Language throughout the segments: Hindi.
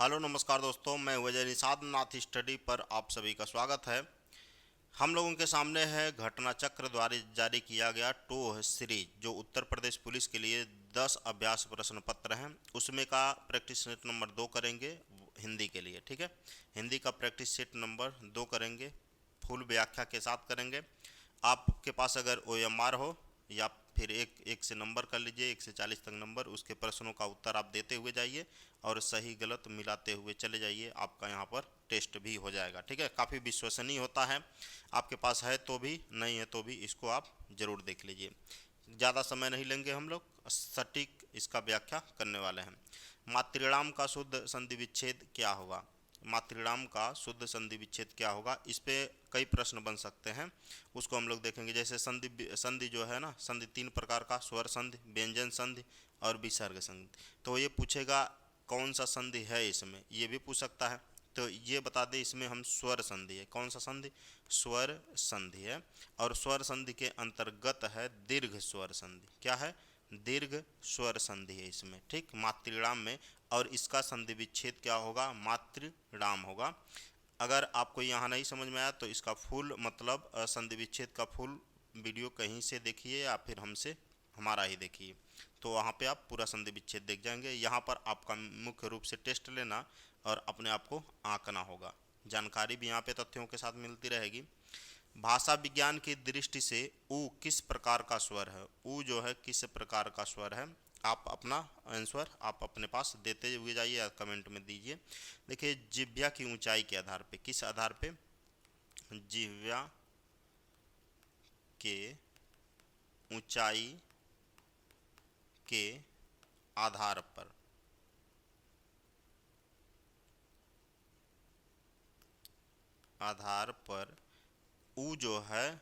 हेलो नमस्कार दोस्तों, मैं वजय निषाद नाथ स्टडी पर आप सभी का स्वागत है। हम लोगों के सामने है घटना चक्र द्वारा जारी किया गया टोह सीरीज, जो उत्तर प्रदेश पुलिस के लिए 10 अभ्यास प्रश्न पत्र हैं। उसमें का प्रैक्टिस सेट नंबर 2 करेंगे हिंदी के लिए। ठीक है, हिंदी का प्रैक्टिस सेट नंबर 2 करेंगे, फुल व्याख्या के साथ करेंगे। आपके पास अगर OMR हो या फिर एक से नंबर कर लीजिए, 1 से 40 तक नंबर, उसके प्रश्नों का उत्तर आप देते हुए जाइए और सही गलत मिलाते हुए चले जाइए। आपका यहाँ पर टेस्ट भी हो जाएगा। ठीक है, काफ़ी विश्वसनीय होता है। आपके पास है तो भी, नहीं है तो भी इसको आप ज़रूर देख लीजिए। ज़्यादा समय नहीं लेंगे, हम लोग सटीक इसका व्याख्या करने वाले हैं। मातृणाम का शुद्ध संधि विच्छेद क्या होगा? मातृणाम का शुद्ध संधि विच्छेद क्या होगा, इस पे कई प्रश्न बन सकते हैं, उसको हम लोग देखेंगे। जैसे संधि संधि जो है ना, संधि 3 प्रकार का, स्वर संधि, व्यंजन संधि और विसर्ग संधि। तो ये पूछेगा कौन सा संधि है इसमें, ये भी पूछ सकता है। तो ये बता दें, इसमें हम स्वर संधि है। कौन सा संधि? स्वर संधि है। और स्वर संधि के अंतर्गत है दीर्घ स्वर संधि। क्या है? दीर्घ स्वर संधि है इसमें। ठीक, मातृणाम में। और इसका संधि विच्छेद क्या होगा? मातृणाम होगा। अगर आपको यहाँ नहीं समझ में आया तो इसका फुल मतलब संधि विच्छेद का फुल वीडियो कहीं से देखिए या फिर हमसे हमारा ही देखिए, तो वहाँ पे आप पूरा संधि विच्छेद देख जाएंगे। यहाँ पर आपका मुख्य रूप से टेस्ट लेना और अपने आप को आंकना होगा। जानकारी भी यहाँ पे तथ्यों के साथ मिलती रहेगी। भाषा विज्ञान की दृष्टि से ऊ किस प्रकार का स्वर है? ऊ जो है किस प्रकार का स्वर है? आप अपना आंसर आप अपने पास देते हुए जाइए या कमेंट में दीजिए। देखिए, जिह्वा की ऊंचाई के आधार पे, किस आधार पे? जिह्वा के ऊंचाई के आधार पर, ऊ जो है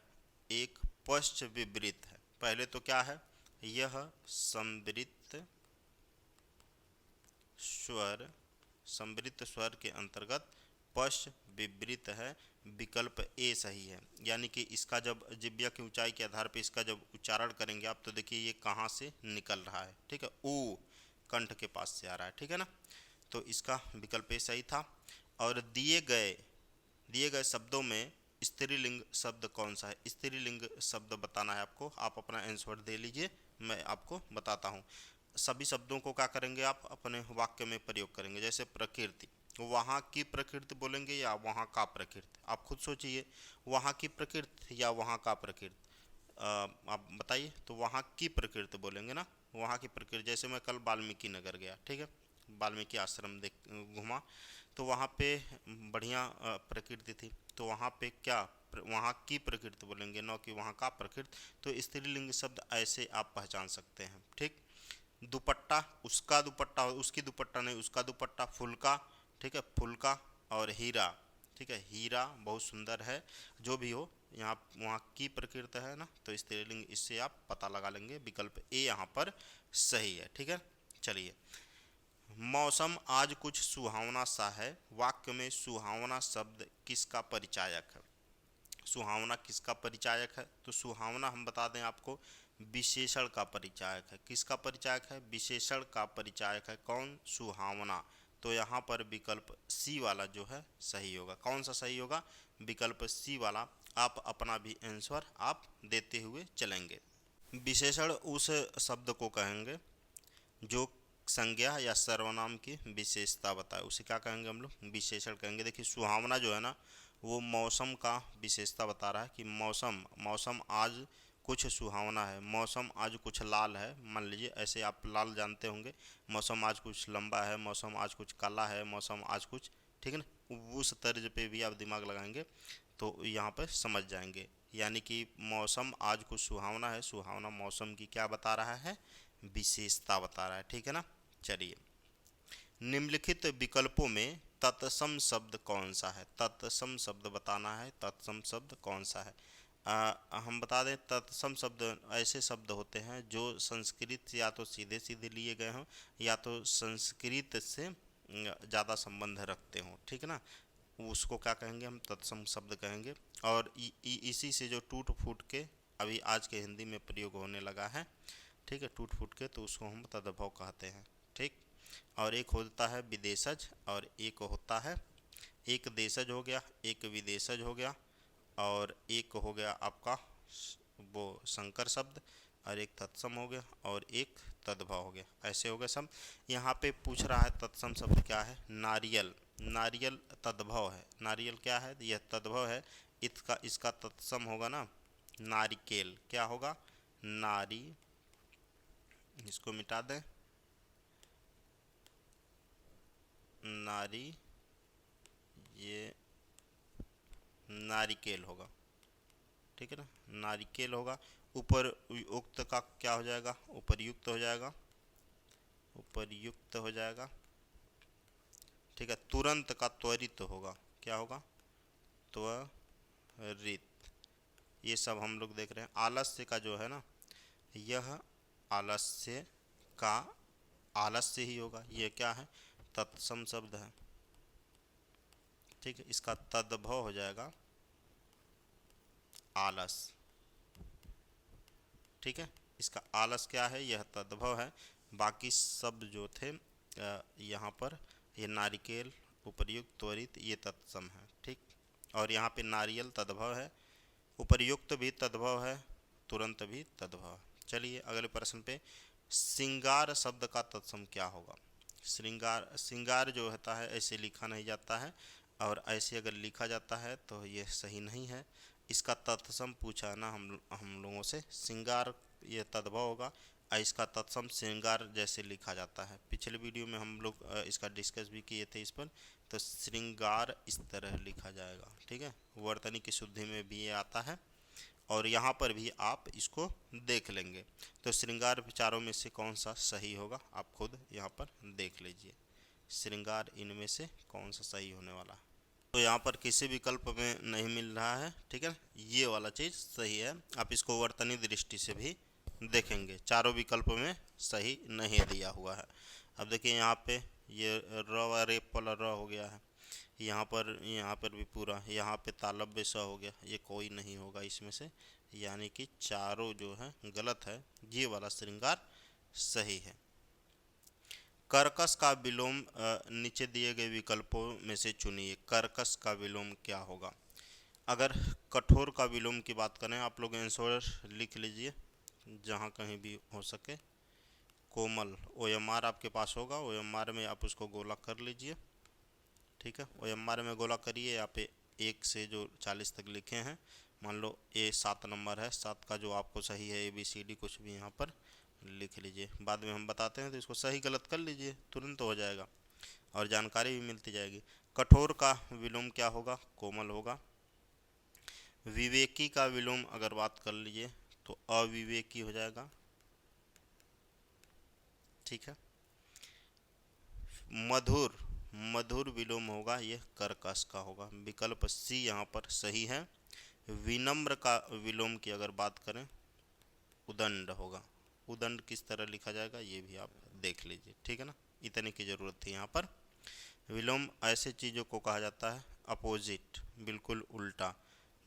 एक पश्च विवृत है। पहले तो क्या है? यह संवृत स्वर, संवृत स्वर के अंतर्गत पश्च विवृत है। विकल्प ए सही है। यानी कि इसका जब जिह्वा की ऊंचाई के आधार पर इसका जब उच्चारण करेंगे आप, तो देखिए ये कहाँ से निकल रहा है। ठीक है, ऊ कंठ के पास से आ रहा है। ठीक है ना, तो इसका विकल्प ए सही था। और दिए गए शब्दों में स्त्रीलिंग शब्द कौन सा है? स्त्रीलिंग शब्द बताना है आपको। आप अपना आंसर दे लीजिए, मैं आपको बताता हूँ। सभी शब्दों को क्या करेंगे आप अपने वाक्य में प्रयोग करेंगे। जैसे प्रकृति, वहाँ की प्रकृति बोलेंगे या वहाँ का प्रकृति? आप खुद सोचिए, वहाँ की प्रकृति या वहाँ का प्रकृति? आप बताइए। तो वहाँ की प्रकृति बोलेंगे ना, वहाँ की प्रकृति। जैसे मैं कल वाल्मीकि नगर गया, ठीक है, वाल्मीकि आश्रम देख घूमा, तो वहाँ पे बढ़िया प्रकृति थी। तो वहाँ पे क्या वहाँ की प्रकृति बोलेंगे, न कि वहाँ का प्रकृति। तो स्त्रीलिंग शब्द ऐसे आप पहचान सकते हैं। ठीक, दुपट्टा, उसका दुपट्टा, उसकी दुपट्टा नहीं, उसका दुपट्टा। फुलका, ठीक है, फुलका। और हीरा, ठीक है, हीरा बहुत सुंदर है। जो भी हो, यहाँ वहाँ की प्रकृति है ना, तो स्त्रीलिंग इससे आप पता लगा लेंगे। विकल्प ए यहाँ पर सही है। ठीक है, चलिए। मौसम आज कुछ सुहावना सा है, वाक्य में सुहावना शब्द किसका परिचायक है? सुहावना किसका परिचायक है? तो सुहावना हम बता दें आपको, विशेषण का परिचायक है। किसका परिचायक है? विशेषण का परिचायक है। कौन? सुहावना। तो यहाँ पर विकल्प सी वाला जो है सही होगा। कौन सा सही होगा? विकल्प सी वाला। आप अपना भी आंसर आप देते हुए चलेंगे। विशेषण उस शब्द को कहेंगे जो संज्ञा या सर्वनाम की विशेषता बताए, उसे क्या कहेंगे हम लोग? विशेषण कहेंगे। देखिए, सुहावना जो है ना, वो मौसम का विशेषता बता रहा है कि मौसम मौसम आज कुछ सुहावना है, मौसम आज कुछ लाल है। मान लीजिए, ऐसे आप लाल जानते होंगे। मौसम आज कुछ लंबा है, मौसम आज कुछ काला है, मौसम आज कुछ, ठीक है ना, उस तर्ज पे भी आप दिमाग लगाएंगे तो यहाँ पर समझ जाएंगे। यानी कि मौसम आज कुछ सुहावना है, सुहावना मौसम की क्या बता रहा है? विशेषता बता रहा है। ठीक है ना, चलिए। निम्नलिखित विकल्पों में तत्सम शब्द कौन सा है? तत्सम शब्द बताना है। तत्सम शब्द कौन सा है? हम बता दें, तत्सम शब्द ऐसे शब्द होते हैं जो संस्कृत से या तो सीधे सीधे लिए गए हों या तो संस्कृत से ज़्यादा संबंध रखते हों। ठीक है ना, उसको क्या कहेंगे? हम तत्सम शब्द कहेंगे। और इसी से जो टूट फूट के अभी आज के हिंदी में प्रयोग होने लगा है, ठीक है, टूट फूट के, तो उसको हम तद्भव कहते हैं। ठीक, और एक होता है विदेशज और एक होता है, एक देशज हो गया, एक विदेशज हो गया, और एक हो गया आपका वो संकर शब्द, और एक तत्सम हो गया, और एक तद्भव हो गया। ऐसे हो गए सब। यहाँ पे पूछ रहा है तत्सम शब्द क्या है, नारियल। नारियल तद्भव है, नारियल क्या है, यह तद्भव है। इसका तत्सम होगा ना नारिकेल। क्या होगा, नारी, इसको मिटा दें, नारी, ये नारिकेल होगा, ठीक है ना, नारिकेल होगा। ऊपर उक्त का क्या हो जाएगा, उपरयुक्त हो जाएगा, उपरयुक्त हो जाएगा, ठीक है। तुरंत का त्वरित होगा, क्या होगा, त्वरित। ये सब हम लोग देख रहे हैं। आलस्य का जो है ना, यह आलस्य का आलस्य ही होगा, ये क्या है, तत्सम शब्द है, ठीक है। इसका तद्भव हो जाएगा आलस, ठीक है। इसका आलस क्या है, यह तद्भव है। बाकी शब्द जो थे यहाँ पर, ये नारिकेल, उपर्युक्त, त्वरित, ये तत्सम है, ठीक। और यहाँ पे नारियल तद्भव है, उपर्युक्त भी तद्भव है, तुरंत भी तद्भव है। चलिए अगले प्रश्न पे, श्रृंगार शब्द का तत्सम क्या होगा। श्रृंगार, श्रृंगार जो होता है ऐसे लिखा नहीं जाता है, और ऐसे अगर लिखा जाता है तो ये सही नहीं है। इसका तत्सम पूछा ना हम लोगों से, श्रृंगार ये तद्भव होगा, और इसका तत्सम श्रृंगार जैसे लिखा जाता है। पिछले वीडियो में हम लोग इसका डिस्कस भी किए थे इस पर। तो श्रृंगार इस तरह लिखा जाएगा, ठीक है। वर्तनी की शुद्धि में भी ये आता है, और यहाँ पर भी आप इसको देख लेंगे। तो श्रृंगार विचारों में से कौन सा सही होगा, आप खुद यहाँ पर देख लीजिए, श्रृंगार इनमें से कौन सा सही होने वाला है। तो यहाँ पर किसी विकल्प में नहीं मिल रहा है, ठीक है, ये वाला चीज़ सही है। आप इसको वर्तनी दृष्टि से भी देखेंगे, चारों विकल्प में सही नहीं दिया हुआ है। अब देखिए यहाँ पे ये र रेप वाला र हो गया है, यहाँ पर भी पूरा, यहाँ पे तालव्य स हो गया, ये कोई नहीं होगा इसमें से, यानी कि चारों जो है गलत है, ये वाला श्रृंगार सही है। कर्कश का विलोम नीचे दिए गए विकल्पों में से चुनिए। कर्कश का विलोम क्या होगा। अगर कठोर का विलोम की बात करें, आप लोग आंसर लिख लीजिए जहाँ कहीं भी हो सके। कोमल, OMR आपके पास होगा, OMR में आप उसको गोला कर लीजिए, ठीक है। OMR में गोला करिए, यहाँ पे 1 से जो 40 तक लिखे हैं, मान लो A 7 नंबर है, 7 का जो आपको सही है ABCD कुछ भी यहाँ पर लिख लीजिए। बाद में हम बताते हैं तो इसको सही गलत कर लीजिए, तुरंत हो जाएगा और जानकारी भी मिलती जाएगी। कठोर का विलोम क्या होगा, कोमल होगा। विवेकी का विलोम अगर बात कर लीजिए तो अविवेकी हो जाएगा, ठीक है। मधुर, मधुर विलोम होगा, यह कर्कश का होगा, विकल्प C यहाँ पर सही है। विनम्र का विलोम की अगर बात करें, उदंड होगा। उदंड किस तरह लिखा जाएगा ये भी आप देख लीजिए, ठीक है ना, इतने की ज़रूरत थी यहाँ पर। विलोम ऐसे चीज़ों को कहा जाता है अपोजिट, बिल्कुल उल्टा,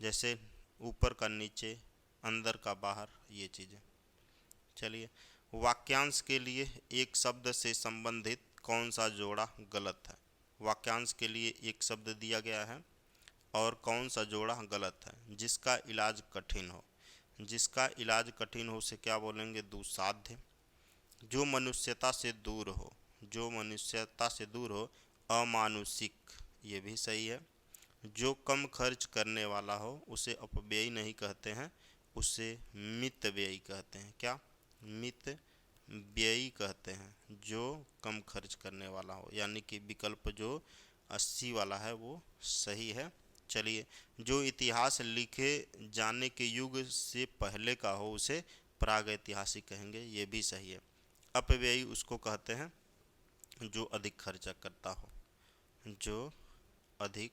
जैसे ऊपर का नीचे, अंदर का बाहर, ये चीज़ें। चलिए, वाक्यांश के लिए एक शब्द से संबंधित कौन सा जोड़ा गलत है। वाक्यांश के लिए एक शब्द दिया गया है और कौन सा जोड़ा गलत है। जिसका इलाज कठिन हो, जिसका इलाज कठिन हो उसे क्या बोलेंगे, दुस्साध्य। जो मनुष्यता से दूर हो, जो मनुष्यता से दूर हो, अमानुषिक, ये भी सही है। जो कम खर्च करने वाला हो उसे अपव्ययी नहीं कहते हैं, उसे मितव्ययी कहते हैं। क्या, मितव्ययी कहते हैं जो कम खर्च करने वाला हो, यानी कि विकल्प जो 80 वाला है वो सही है। चलिए, जो इतिहास लिखे जाने के युग से पहले का हो उसे प्रागैतिहासिक कहेंगे, ये भी सही है। अपव्ययी उसको कहते हैं जो अधिक खर्चा करता हो, जो अधिक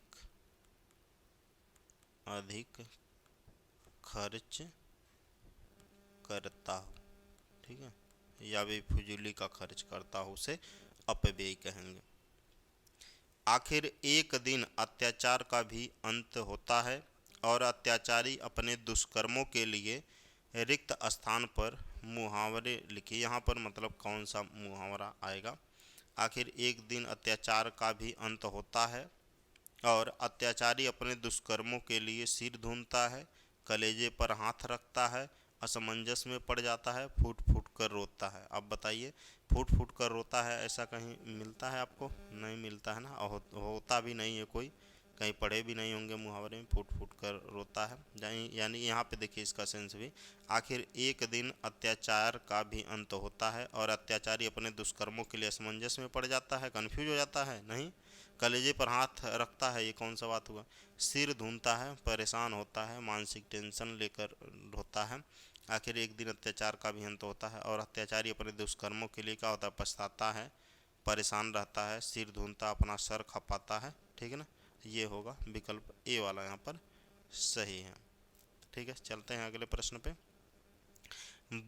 खर्च करता हो, ठीक है, या भी फजूली का खर्च करता हो उसे अपव्ययी कहेंगे। आखिर एक दिन अत्याचार का भी अंत होता है और अत्याचारी अपने दुष्कर्मों के लिए रिक्त स्थान पर मुहावरे लिखिए। यहाँ पर मतलब कौन सा मुहावरा आएगा, आखिर एक दिन अत्याचार का भी अंत होता है और अत्याचारी अपने दुष्कर्मों के लिए सिर धूनता है, कलेजे पर हाथ रखता है, असमंजस में पड़ जाता है, फूट फूट कर रोता है। अब बताइए, फूट फूट कर रोता है ऐसा कहीं मिलता है आपको? नहीं मिलता है ना, होता भी नहीं है कोई, कहीं पढ़े भी नहीं होंगे मुहावरे में, फूट फूट कर रोता है। यानी यहाँ पे देखिए इसका सेंस भी, आखिर एक दिन अत्याचार का भी अंत होता है और अत्याचारी अपने दुष्कर्मों के लिए असमंजस में पड़ जाता है, कन्फ्यूज हो जाता है, नहीं, कलेजे पर हाथ रखता है, ये कौन सा बात हुआ, सिर धूनता है, परेशान होता है, मानसिक टेंशन लेकर होता है। आखिर एक दिन अत्याचार का भी अंत होता है और अत्याचारी अपने दुष्कर्मों के लिए क्या होता है, पछताता है, परेशान रहता है, सिर धूनता, अपना सर खपाता है। ठीक है ना, ये होगा विकल्प ए वाला यहाँ पर सही है। ठीक है, चलते हैं अगले प्रश्न पे।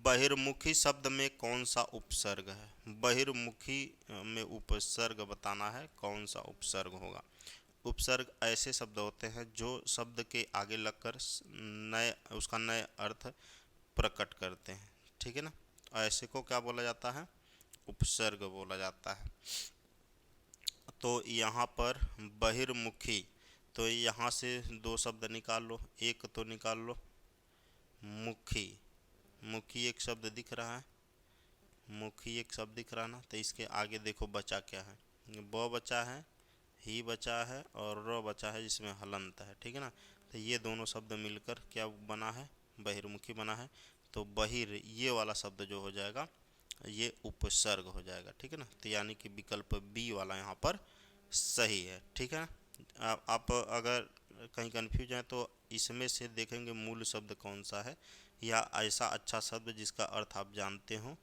बहिर्मुखी शब्द में कौन सा उपसर्ग है? बहिर्मुखी में उपसर्ग बताना है, कौन सा उपसर्ग होगा? उपसर्ग ऐसे शब्द होते हैं जो शब्द के आगे लगकर नए उसका नए अर्थ प्रकट करते हैं। ठीक है ना, ऐसे को क्या बोला जाता है? उपसर्ग बोला जाता है। तो यहाँ पर बहिर्मुखी, तो यहाँ से दो शब्द निकाल लो, एक तो निकाल लो मुखी, मुखी एक शब्द दिख रहा है, मुखी एक शब्द दिख रहा ना, तो इसके आगे देखो बचा क्या है, ब बचा है, ही बचा है और र बचा है जिसमें हलंत है। ठीक है ना, तो ये दोनों शब्द मिलकर क्या बना है? बहिर्मुखी बना है। तो बहिर ये वाला शब्द जो हो जाएगा ये उपसर्ग हो जाएगा। ठीक है ना, तो यानी कि विकल्प बी वाला यहाँ पर सही है। ठीक है ना, आप अगर कहीं कंफ्यूज हैं तो इसमें से देखेंगे मूल शब्द कौन सा है या ऐसा अच्छा शब्द जिसका अर्थ आप जानते हो।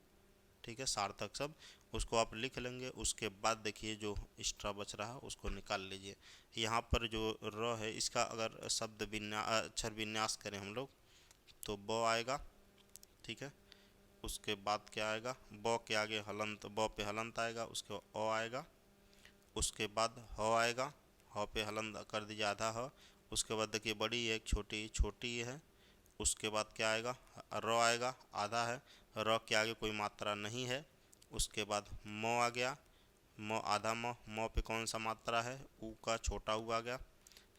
ठीक है, सार्थक शब्द, उसको आप लिख लेंगे। उसके बाद देखिए जो एक्स्ट्रा बच रहा है उसको निकाल लीजिए। यहाँ पर जो र है इसका अगर शब्द अक्षर विन्यास करें हम लोग तो ब आएगा। ठीक है, उसके बाद क्या आएगा, ब के आगे हलंत, ब पे हलंत आएगा, उसके अ आएगा, उसके बाद ह आएगा, ह पे हलंत कर दीजिए आधा ह, उसके बाद देखिए बड़ी है, एक छोटी छोटी है, उसके बाद क्या आएगा, र आएगा, आधा है, र के आगे कोई मात्रा नहीं है, उसके बाद म आ गया, म आधा म पे कौन सा मात्रा है, ऊ का छोटा ऊ आ गया,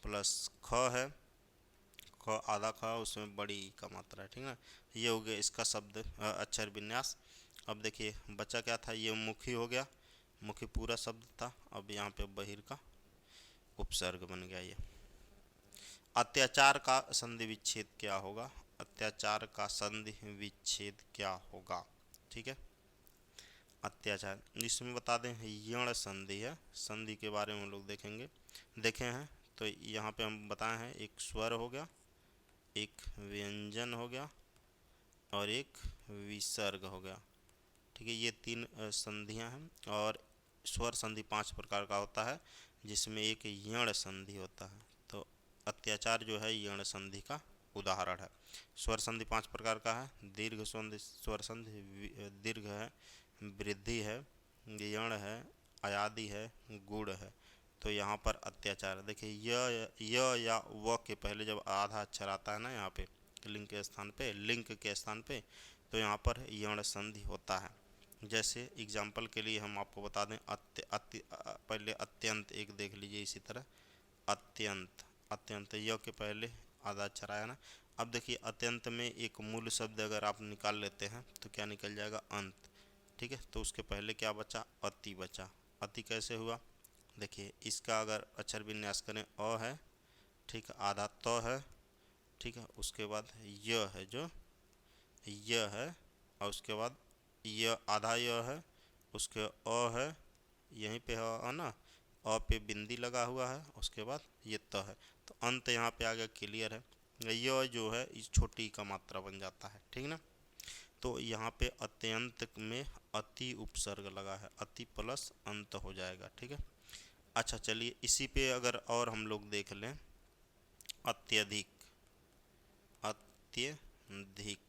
प्लस ख है, ख आधा ख उसमें बड़ी ई का मात्रा है। ठीक है ना, ये हो गया इसका शब्द अक्षर विन्यास। अब देखिए बचा क्या था, ये मुखी हो गया, मुखी पूरा शब्द था, अब यहाँ पे बहिर का उपसर्ग बन गया ये। अत्याचार का संधि विच्छेद क्या होगा? अत्याचार का संधि विच्छेद क्या होगा? ठीक है, अत्याचार इसमें बता दें यण संधि है, संधि के बारे में हम लोग देखे हैं। तो यहाँ पे हम बताए हैं एक स्वर हो गया, एक व्यंजन हो गया और एक विसर्ग हो गया। ठीक है, ये तीन संधियाँ हैं और स्वर संधि 5 प्रकार का होता है जिसमें एक यण संधि होता है। तो अत्याचार जो है यण संधि का उदाहरण है। स्वर संधि 5 प्रकार का है, दीर्घ संधि, स्वर संधि दीर्घ है, वृद्धि है, यण है, अयादि है, गुण है। तो यहाँ पर अत्याचार देखिए य या व के पहले जब आधा अक्षर आता है ना यहाँ पे लिंग के स्थान पे, लिंग के स्थान पे, तो यहाँ पर यण संधि होता है। जैसे एग्जाम्पल के लिए हम आपको बता दें पहले अत्यंत एक देख लीजिए, इसी तरह अत्यंत, अत्यंत य के पहले आधा अक्षर आया ना। अब देखिए अत्यंत में एक मूल शब्द अगर आप निकाल लेते हैं तो क्या निकल जाएगा, अंत। ठीक है, तो उसके पहले क्या बचा, अति बचा। अति कैसे हुआ, देखिए इसका अगर अक्षर विन्यास करें अ है, ठीक है, आधा त है, ठीक है, उसके बाद य है, जो य है, और उसके बाद य आधा य है, उसके अ है, यहीं पे है ना, अ पे बिंदी लगा हुआ है, उसके बाद ये त है, तो अंत यहाँ पे आ गया, क्लियर है। य जो है इस छोटी का मात्रा बन जाता है। ठीक ना, तो यहाँ पे अत्यंत में अति उपसर्ग लगा है, अति प्लस अंत हो जाएगा। ठीक है, अच्छा चलिए इसी पे अगर और हम लोग देख लें, अत्यधिक, अत्यधिक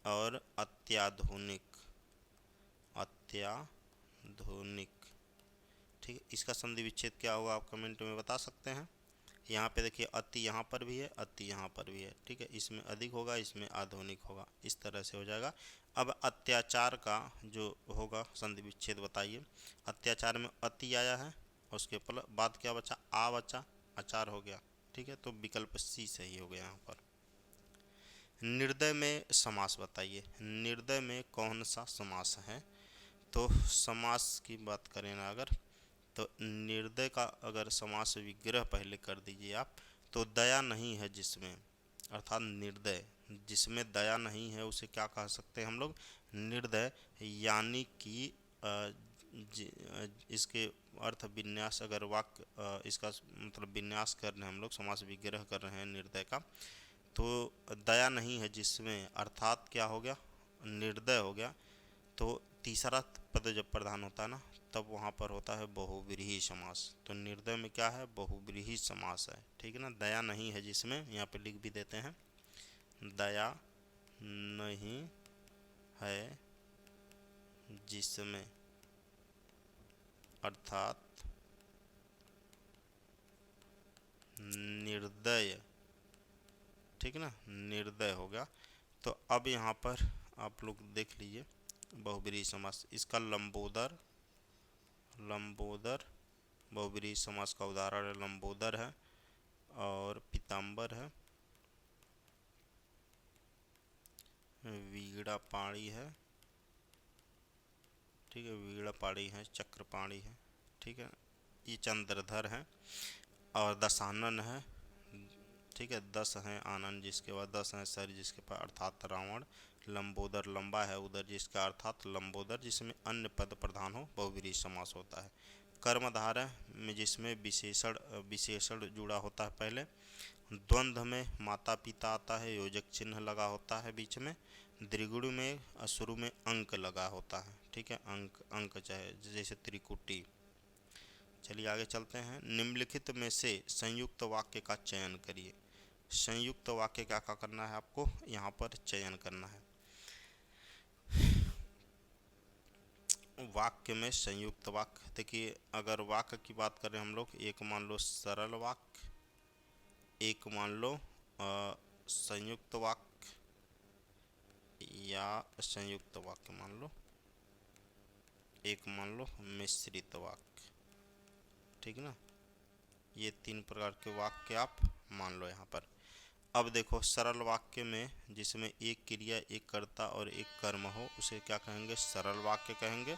और अत्याधुनिक, अत्याधुनिक। ठीक है, इसका संधि विच्छेद क्या होगा आप कमेंट में बता सकते हैं। यहाँ पे देखिए अति यहाँ पर भी है, अति यहाँ पर भी है, ठीक है। इसमें अधिक होगा, इसमें आधुनिक होगा, इस तरह से हो जाएगा। अब अत्याचार का जो होगा संधि विच्छेद बताइए। अत्याचार में अति आया है, उसके बाद क्या बचा, आ बचा, आचार हो गया, ठीक है। तो विकल्प सी सही हो गया यहाँ पर। निर्दय में समास बताइए, निर्दय में कौन सा समास है। तो समास की बात करें ना अगर, तो निर्दय का अगर समास विग्रह पहले कर दीजिए आप, तो दया नहीं है जिसमें, अर्थात निर्दय जिसमें दया नहीं है उसे क्या कह सकते हैं हम लोग, निर्दय। यानी कि इसके अर्थ विन्यास, अगर वाक्य इसका मतलब विन्यास कर रहे हैं हम लोग, समास विग्रह कर रहे हैं निर्दय का, तो दया नहीं है जिसमें अर्थात क्या हो गया, निर्दय हो गया। तो तीसरा पद जब प्रधान होता है ना, तब वहाँ पर होता है बहुव्रीहि समास। तो निर्दय में क्या है, बहुव्रीहि समास है, ठीक है ना। दया नहीं है जिसमें, यहाँ पे लिख भी देते हैं, दया नहीं है जिसमें, अर्थात निर्दय, ठीक है ना, निर्दय हो गया। तो अब यहाँ पर आप लोग देख लीजिए बहुव्रीहि समास, इसका लंबोदर, लंबोदर बहुव्रीहि समास का उदाहरण है, लंबोदर है और पीताम्बर है, वीणापाणी है, ठीक है, वीणापाणी है, चक्रपाणी है, ठीक है, ये चंद्रधर है और दशानन है, ठीक है। 10 हैं आनंद जिसके बाद, 10 हैं सर जिसके पास अर्थात रावण। लंबोदर लंबा है उदर जिसका अर्थात लंबोदर, जिसमें अन्य पद प्रधान हो, बहुव्रीहि समास होता है। कर्मधारय में जिसमें विशेषण विशेषण जुड़ा होता है पहले। द्वंद्व में माता पिता आता है, योजक चिन्ह लगा होता है बीच में। द्विगुण में शुरू में अंक लगा होता है, ठीक है, अंक अंक चाहे जैसे त्रिकुटी। चलिए आगे चलते हैं। निम्नलिखित में से संयुक्त वाक्य का चयन करिए। संयुक्त वाक्य क्या क्या करना है आपको, यहाँ पर चयन करना है। वाक्य में संयुक्त वाक्य देखिए, अगर वाक्य की बात करें हम लोग, एक मान लो सरल वाक्य, एक मान लो संयुक्त वाक्य, या संयुक्त वाक्य मान लो, एक मान लो मिश्रित वाक्य, ठीक ना। ये 3 प्रकार के वाक्य आप मान लो यहाँ पर। अब देखो सरल वाक्य में जिसमें एक क्रिया, एक कर्ता और एक कर्म हो, उसे क्या कहेंगे, सरल वाक्य कहेंगे।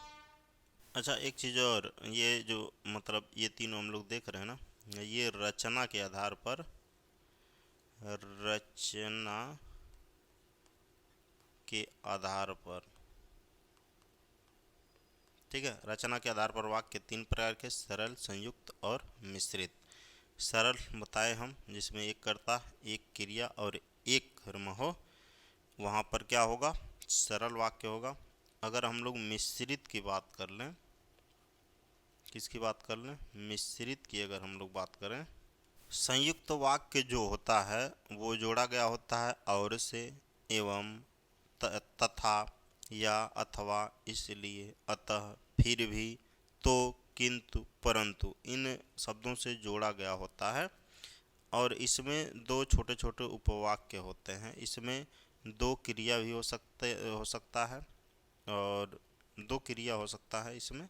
अच्छा एक चीज़ और, ये जो मतलब ये तीनों हम लोग देख रहे हैं ना, ये रचना के आधार पर, रचना के आधार पर, ठीक है, रचना के आधार पर वाक्य 3 प्रकार के, सरल, संयुक्त और मिश्रित। सरल बताए हम, जिसमें एक कर्ता, एक क्रिया और एक कर्म हो, वहाँ पर क्या होगा, सरल वाक्य होगा। अगर हम लोग मिश्रित की बात कर लें, किसकी बात कर लें, मिश्रित की अगर हम लोग बात करें, संयुक्त वाक्य जो होता है वो जोड़ा गया होता है और से, एवं, तथा, या, अथवा, इसलिए, अतः, फिर भी, तो, किंतु, परंतु, इन शब्दों से जोड़ा गया होता है। और इसमें 2 छोटे छोटे उपवाक्य होते हैं। इसमें 2 क्रिया भी हो सकता है और 2 क्रिया हो सकता है इसमें।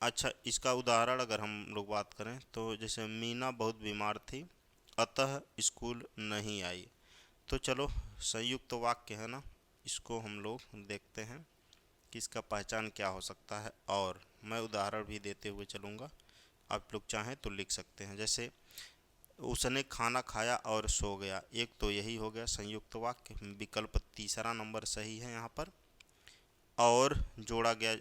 अच्छा इसका उदाहरण अगर हम लोग बात करें, तो जैसे मीना बहुत बीमार थी, अतः स्कूल नहीं आई। तो चलो संयुक्त वाक्य है ना, इसको हम लोग देखते हैं कि इसका पहचान क्या हो सकता है, और मैं उदाहरण भी देते हुए चलूँगा, आप लोग चाहें तो लिख सकते हैं। जैसे उसने खाना खाया और सो गया, एक तो यही हो गया संयुक्त वाक्य, विकल्प तीसरा नंबर सही है यहाँ पर। और जोड़ा गया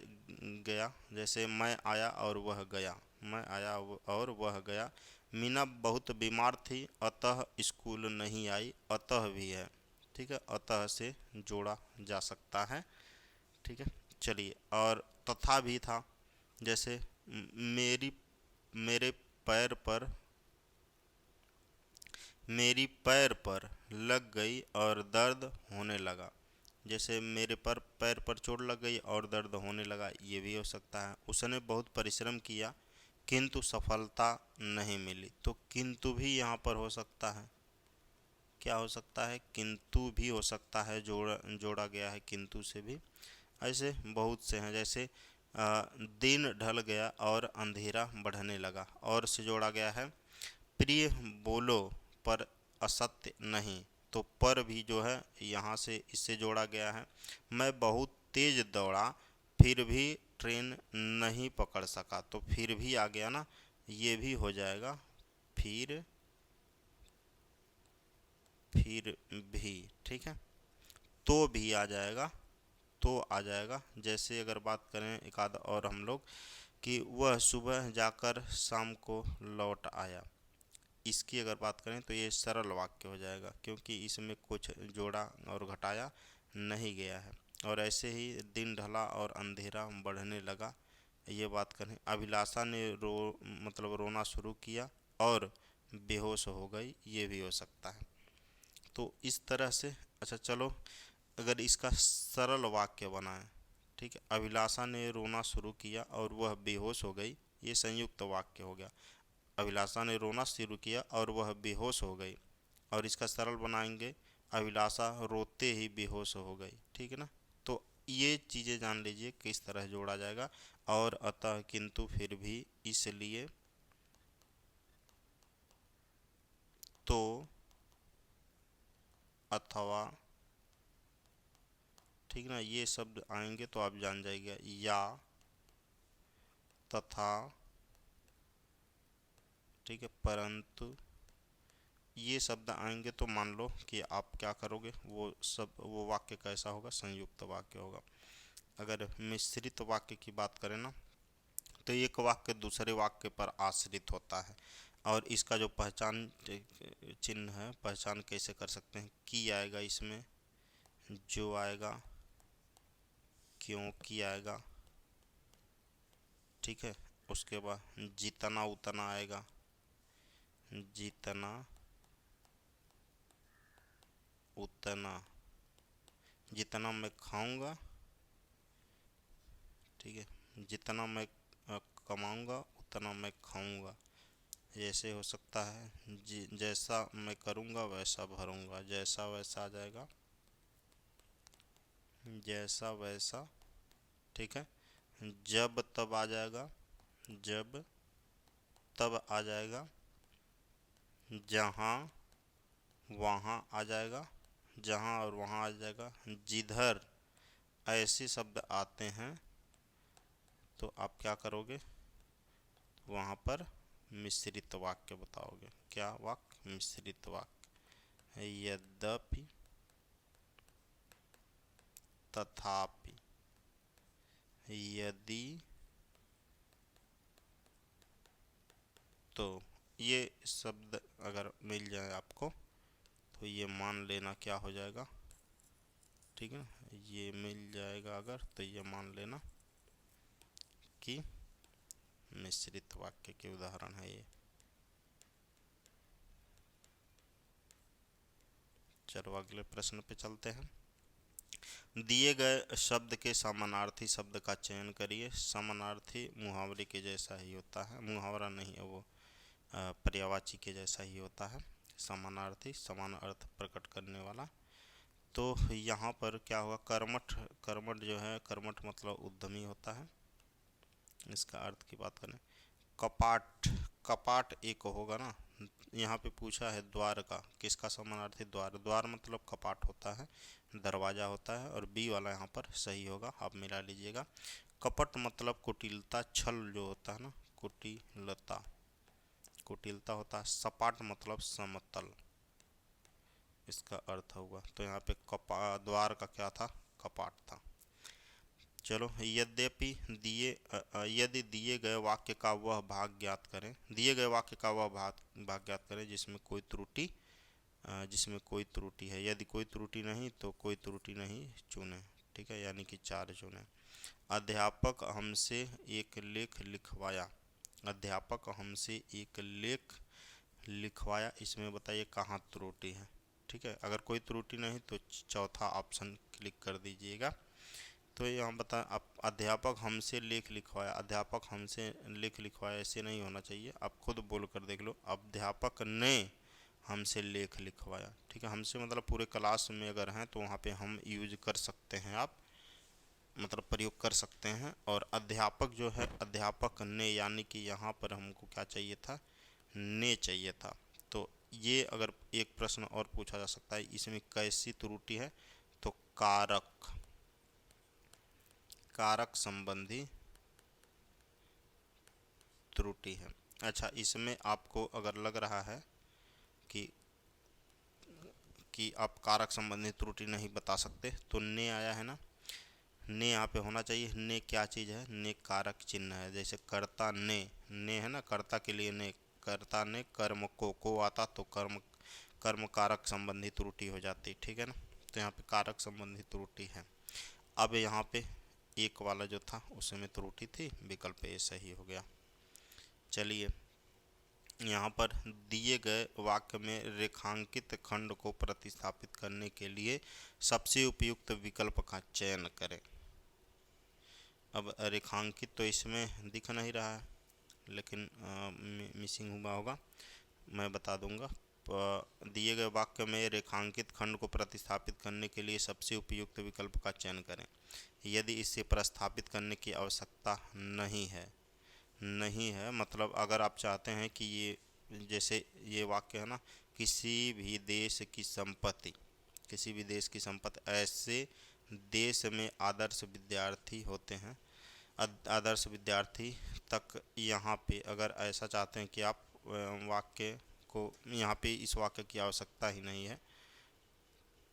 गया, जैसे मैं आया और वह गया, मैं आया और वह गया। मीना बहुत बीमार थी अतः स्कूल नहीं आई, अतः भी है, ठीक है, अतः से जोड़ा जा सकता है, ठीक है। चलिए और तथा भी था, जैसे मेरी मेरे पैर पर, मेरी पैर पर लग गई और दर्द होने लगा। जैसे मेरे पर पैर पर चोट लग गई और दर्द होने लगा, ये भी हो सकता है। उसने बहुत परिश्रम किया किंतु सफलता नहीं मिली। तो किंतु भी यहाँ पर हो सकता है, क्या हो सकता है, किंतु भी हो सकता है, जोड़ा गया है किंतु से भी। ऐसे बहुत से हैं, जैसे दिन ढल गया और अंधेरा बढ़ने लगा, और से जोड़ा गया है प्रिय बोलो पर असत्य नहीं, तो पर भी जो है यहाँ से इससे जोड़ा गया है। मैं बहुत तेज दौड़ा फिर भी ट्रेन नहीं पकड़ सका, तो फिर भी आ गया ना, ये भी हो जाएगा फिर भी, ठीक है। तो भी आ जाएगा, तो आ जाएगा। जैसे अगर बात करें एक आध और हम लोग, कि वह सुबह जाकर शाम को लौट आया, इसकी अगर बात करें तो ये सरल वाक्य हो जाएगा, क्योंकि इसमें कुछ जोड़ा और घटाया नहीं गया है। और ऐसे ही दिन ढला और अंधेरा बढ़ने लगा, ये बात करें अभिलाषा ने मतलब रोना शुरू किया और बेहोश हो गई, ये भी हो सकता है। तो इस तरह से, अच्छा चलो, अगर इसका सरल वाक्य बनाएं, ठीक है, अभिलाषा ने रोना शुरू किया और वह बेहोश हो गई, ये संयुक्त वाक्य हो गया। अभिलाषा ने रोना शुरू किया और वह बेहोश हो गई, और इसका सरल बनाएंगे अभिलाषा रोते ही बेहोश हो गई, ठीक है ना। तो ये चीज़ें जान लीजिए किस तरह जोड़ा जाएगा। और अतः, किंतु, फिर भी, इसलिए, तो, अथवा, ठीक ना, ये शब्द आएंगे तो आप जान जाइएगा। या, तथा, ठीक है, परंतु, ये शब्द आएंगे तो मान लो कि आप क्या करोगे, वो वाक्य कैसा होगा, संयुक्त वाक्य होगा। अगर मिश्रित वाक्य की बात करें ना, तो एक वाक्य दूसरे वाक्य पर आश्रित होता है, और इसका जो पहचान चिन्ह है, पहचान कैसे कर सकते हैं, की आएगा इसमें, जो आएगा, क्योंकि आएगा, ठीक है। उसके बाद जितना उतना आएगा, जितना उतना, जितना मैं खाऊंगा, ठीक है, जितना मैं कमाऊंगा उतना मैं खाऊंगा, ऐसे हो सकता है। जैसा मैं करूंगा वैसा भरूंगा, जैसा वैसा आ जाएगा, जैसा वैसा, ठीक है। जब तब आ जाएगा, जब तब आ जाएगा। जहाँ वहाँ आ जाएगा, जहाँ और वहाँ आ जाएगा। जिधर, ऐसे शब्द आते हैं तो आप क्या करोगे, वहाँ पर मिश्रित वाक्य बताओगे। क्या वाक्य, मिश्रित वाक्य। यद्यपि, तथापि, यदि, तो, ये शब्द अगर मिल जाए आपको तो ये मान लेना क्या हो जाएगा, ठीक है ना, ये मिल जाएगा अगर, तो ये मान लेना कि मिश्रित वाक्य के उदाहरण है ये। चलो अगले प्रश्न पे चलते हैं। दिए गए शब्द के समानार्थी शब्द का चयन करिए। समानार्थी मुहावरे के जैसा ही होता है, मुहावरा नहीं है वो, पर्यायवाची के जैसा ही होता है। समानार्थी, समान अर्थ प्रकट करने वाला। तो यहाँ पर क्या होगा, कर्मठ, कर्मठ जो है, कर्मठ मतलब उद्यमी होता है। इसका अर्थ की बात करें, कपाट, कपाट एक होगा ना। यहाँ पे पूछा है द्वार का, किसका समानार्थी, द्वार, द्वार मतलब कपाट होता है, दरवाजा होता है, और बी वाला यहाँ पर सही होगा, आप मिला लीजिएगा। कपट मतलब कुटिलता, छल जो होता है ना, कुटिलता, कुटिलता होता है। सपाट मतलब समतल, इसका अर्थ होगा। तो यहाँ पे द्वार का क्या था, कपाट था। चलो, यद्यपि, यदि दिए गए वाक्य का वह भाग ज्ञात करें, दिए गए वाक्य का वह भाग ज्ञात करें जिसमें कोई त्रुटि, जिसमें कोई त्रुटि है। यदि कोई त्रुटि नहीं तो कोई त्रुटि नहीं चुने, ठीक है, यानी कि 4 चुने। अध्यापक हमसे एक लेख लिखवाया, अध्यापक हमसे एक लेख लिखवाया, इसमें बताइए कहाँ त्रुटि है, ठीक है। अगर कोई त्रुटि नहीं तो चौथा ऑप्शन क्लिक कर दीजिएगा। तो यहाँ बता, आप अध्यापक हमसे लेख लिखवाया, अध्यापक हमसे लेख लिखवाया ऐसे नहीं होना चाहिए, आप खुद बोल कर देख लो, अध्यापक ने हमसे लेख लिखवाया। ठीक है, हमसे मतलब पूरे क्लास में अगर हैं तो वहाँ पे हम यूज कर सकते हैं, आप मतलब प्रयोग कर सकते हैं। और अध्यापक जो है, अध्यापक ने, यानी कि यहाँ पर हमको क्या चाहिए था, ने चाहिए था। तो ये अगर एक प्रश्न और पूछा जा सकता है, इसमें कैसी त्रुटि है, तो कारक, कारक संबंधी त्रुटि है। अच्छा, इसमें आपको अगर लग रहा है कि आप कारक संबंधी त्रुटि नहीं बता सकते, तो ने आया है ना, ने यहाँ पे होना चाहिए। ने क्या चीज़ है, ने कारक चिन्ह है। जैसे कर्ता ने है ना, कर्ता के लिए ने, कर्ता ने कर्म को आता तो कर्म, कर्म कारक संबंधी त्रुटि हो जाती, ठीक है ना। तो यहाँ पे कारक संबंधी त्रुटि है। अब यहाँ पे एक वाला जो था उसमें त्रुटि थी, विकल्प ए सही हो गया। चलिए, यहाँ पर दिए गए वाक्य में रेखांकित खंड को प्रतिस्थापित करने के लिए सबसे उपयुक्त विकल्प का चयन करें। अब रेखांकित तो इसमें दिख नहीं रहा है, लेकिन मिसिंग हुआ होगा, मैं बता दूंगा। दिए गए वाक्य में रेखांकित खंड को प्रतिस्थापित करने के लिए सबसे उपयुक्त विकल्प का चयन करें यदि इसे प्रस्थापित करने की आवश्यकता नहीं है। मतलब अगर आप चाहते हैं कि ये, जैसे ये वाक्य है ना, किसी भी देश की संपत्ति, किसी भी देश की संपत्ति, ऐसे देश में आदर्श विद्यार्थी होते हैं, आदर्श विद्यार्थी तक, यहाँ पे अगर ऐसा चाहते हैं कि आप वाक्य को, यहाँ पे इस वाक्य की आवश्यकता ही नहीं है,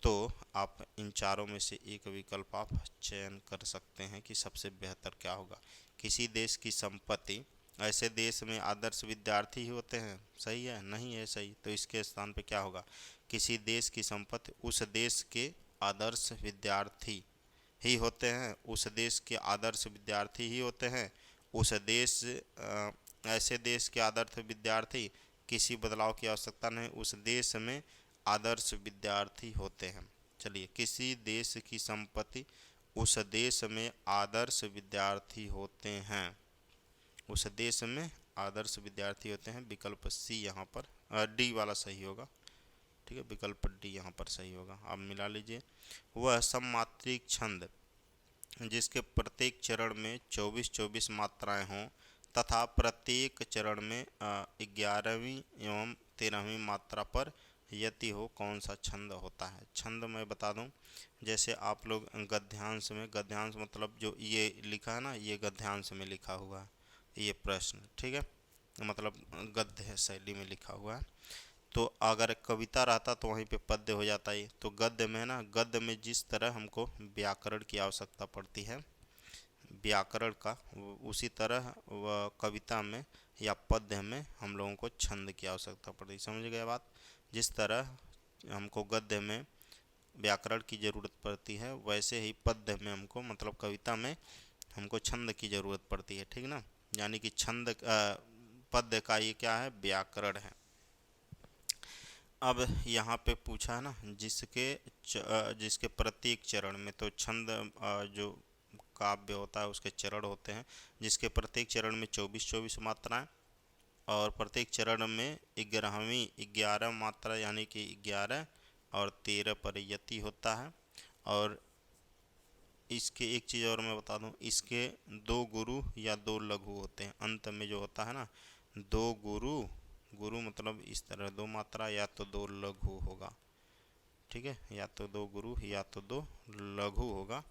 तो आप इन चारों में से एक विकल्प आप चयन कर सकते हैं कि सबसे बेहतर क्या होगा। किसी देश की संपत्ति, ऐसे देश में आदर्श विद्यार्थी ही होते हैं, सही है, नहीं है सही, तो इसके स्थान पे क्या होगा, किसी देश की संपत्ति उस देश के आदर्श विद्यार्थी ही होते हैं, उस देश के आदर्श विद्यार्थी ही होते हैं, उस देश ऐसे देश के आदर्श विद्यार्थी, किसी बदलाव की आवश्यकता नहीं, उस देश में आदर्श विद्यार्थी होते हैं। चलिए, किसी देश की संपत्ति उस देश में आदर्श विद्यार्थी होते हैं, उस देश में आदर्श विद्यार्थी होते हैं, विकल्प सी यहाँ पर, डी वाला सही होगा। ठीक है, विकल्प डी यहाँ पर सही होगा, आप मिला लीजिए। वह सममात्रिक छंद जिसके प्रत्येक चरण में 24-24 मात्राएं हों तथा प्रत्येक चरण में 11वीं एवं 13वीं मात्रा पर यति हो, कौन सा छंद होता है। छंद मैं बता दूं, जैसे आप लोग गद्यांश में, गद्यांश मतलब जो ये लिखा है ना, ये गद्यांश में लिखा हुआ है ये प्रश्न, ठीक है, मतलब गद्य शैली में लिखा हुआ है। तो अगर कविता रहता तो वहीं पे पद्य हो जाता है। तो गद्य में ना, गद्य में जिस तरह हमको व्याकरण की आवश्यकता पड़ती है, व्याकरण का, उसी तरह वह कविता में या पद्य में हम लोगों को छंद की आवश्यकता पड़ती है। समझ गए बात। जिस तरह हमको गद्य में व्याकरण की ज़रूरत पड़ती है, वैसे ही पद्य में हमको, मतलब कविता में हमको छंद की ज़रूरत पड़ती है, ठीक ना। यानी कि छंद, पद्य का ये क्या है, व्याकरण है। अब यहाँ पे पूछा है ना, जिसके प्रत्येक चरण में, तो छंद जो काव्य होता है उसके चरण होते हैं, जिसके प्रत्येक चरण में 24-24 मात्राएं, और प्रत्येक चरण में 11 मात्रा, यानी कि 11 और 13 पर यति होता है। और इसके एक चीज़ और मैं बता दूं, इसके 2 गुरु या 2 लघु होते हैं। अंत में जो होता है ना, 2 गुरु, गुरु मतलब इस तरह 2 मात्रा, या तो 2 लघु होगा, ठीक है, या तो 2 गुरु या तो 2 लघु होगा।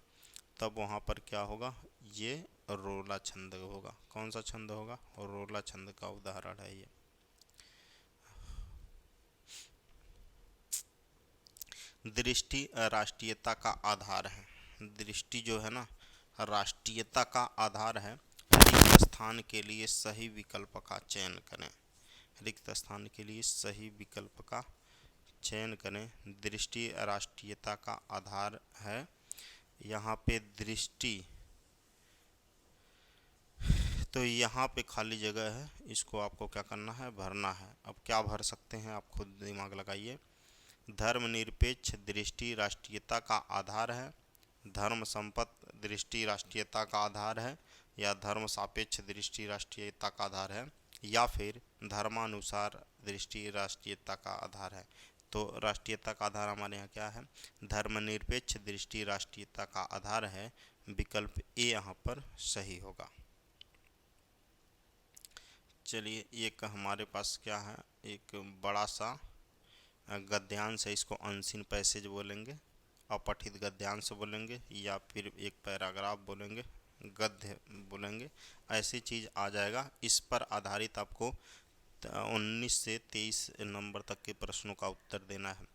तब वहाँ पर क्या होगा, ये रोला छंद होगा। कौन सा छंद होगा, और रोला छंद का उदाहरण है ये। दृष्टि राष्ट्रीयता का आधार है। दृष्टि जो है ना, राष्ट्रीयता का आधार है। रिक्त स्थान के लिए सही विकल्प का चयन करें। रिक्त स्थान के लिए सही विकल्प का चयन करें। दृष्टि राष्ट्रीयता का आधार है। यहाँ पे दृष्टि, तो यहाँ पे खाली जगह है, इसको आपको क्या करना है, भरना है। अब क्या भर सकते हैं, आप खुद दिमाग लगाइए। धर्मनिरपेक्ष दृष्टि राष्ट्रीयता का आधार है। धर्म संपत दृष्टि राष्ट्रीयता का आधार है, या धर्म सापेक्ष दृष्टि राष्ट्रीयता का आधार है, या फिर धर्मानुसार दृष्टि राष्ट्रीयता का आधार है। तो राष्ट्रीयता का आधार हमारे यहाँ क्या है, धर्मनिरपेक्ष दृष्टि राष्ट्रीयता का आधार है। विकल्प ए यहाँ पर सही होगा। चलिए, एक हमारे पास क्या है, एक बड़ा सा गद्यांश है, इसको अनसीन पैसेज बोलेंगे, अपठित गद्यांश बोलेंगे, या फिर एक पैराग्राफ बोलेंगे, गद्य बोलेंगे, ऐसी चीज़ आ जाएगा। इस पर आधारित आपको 19 से 23 नंबर तक के प्रश्नों का उत्तर देना है।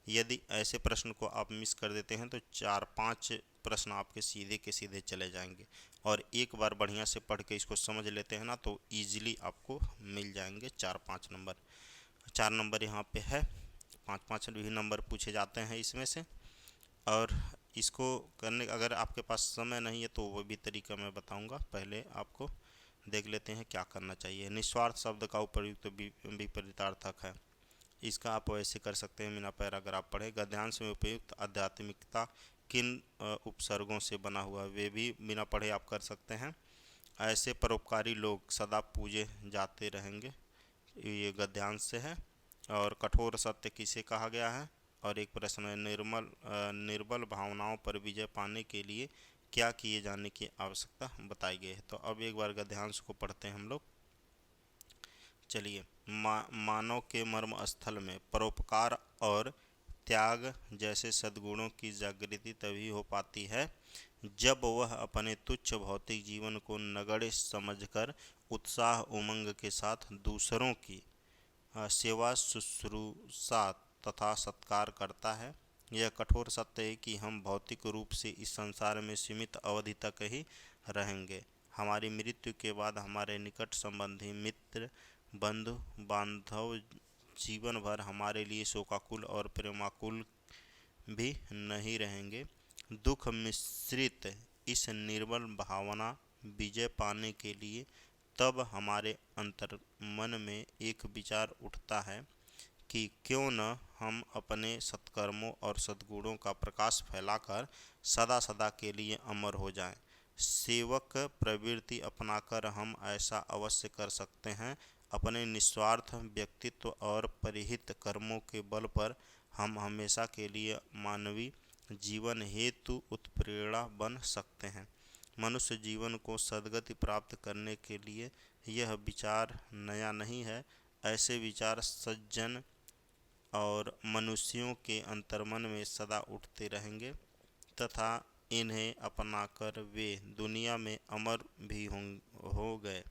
यदि ऐसे प्रश्न को आप मिस कर देते हैं तो 4-5 प्रश्न आपके सीधे के सीधे चले जाएंगे, और एक बार बढ़िया से पढ़ के इसको समझ लेते हैं ना तो इजीली आपको मिल जाएंगे 4-5 नंबर। 4 नंबर यहाँ पे है, 5-5 भी नंबर पूछे जाते हैं इसमें से। और इसको करने, अगर आपके पास समय नहीं है तो वो भी तरीका मैं बताऊंगा, पहले आपको देख लेते हैं क्या करना चाहिए। निस्वार्थ शब्द का उपयुक्त विपरीतार्थक है, इसका आप वैसे कर सकते हैं बिना पैराग्राफ पढ़े। गद्यांश में उपयुक्त आध्यात्मिकता किन उपसर्गों से बना हुआ है, वे भी बिना पढ़े आप कर सकते हैं। ऐसे परोपकारी लोग सदा पूजे जाते रहेंगे, ये गद्यांश से है। और कठोर सत्य किसे कहा गया है। और एक प्रश्न है, निर्बल भावनाओं पर विजय पाने के लिए क्या किए जाने की आवश्यकता बताई गई है। तो अब एक बार गद्यांश को पढ़ते हैं हम लोग। चलिए, मानव के मर्म स्थल में परोपकार और त्याग जैसे सद्गुणों की जागृति तभी हो पाती है जब वह अपने तुच्छ भौतिक जीवन को नगण्य समझकर उत्साह उमंग के साथ दूसरों की सेवा शुश्रूषा तथा सत्कार करता है। यह कठोर सत्य है कि हम भौतिक रूप से इस संसार में सीमित अवधि तक ही रहेंगे। हमारी मृत्यु के बाद हमारे निकट संबंधी, मित्र, बंधु बांधव जीवन भर हमारे लिए शोकाकुल और प्रेमाकुल भी नहीं रहेंगे। दुख मिश्रित इस निर्बल भावना विजय पाने के लिए तब हमारे अंतर मन में एक विचार उठता है कि क्यों न हम अपने सत्कर्मों और सद्गुणों का प्रकाश फैलाकर सदा सदा के लिए अमर हो जाएं। सेवक प्रवृत्ति अपनाकर हम ऐसा अवश्य कर सकते हैं। अपने निस्वार्थ व्यक्तित्व और परिहित कर्मों के बल पर हम हमेशा के लिए मानवीय जीवन हेतु उत्प्रेरणा बन सकते हैं। मनुष्य जीवन को सद्गति प्राप्त करने के लिए यह विचार नया नहीं है। ऐसे विचार सज्जन और मनुष्यों के अंतर्मन में सदा उठते रहेंगे तथा इन्हें अपनाकर वे दुनिया में अमर भी हो गए।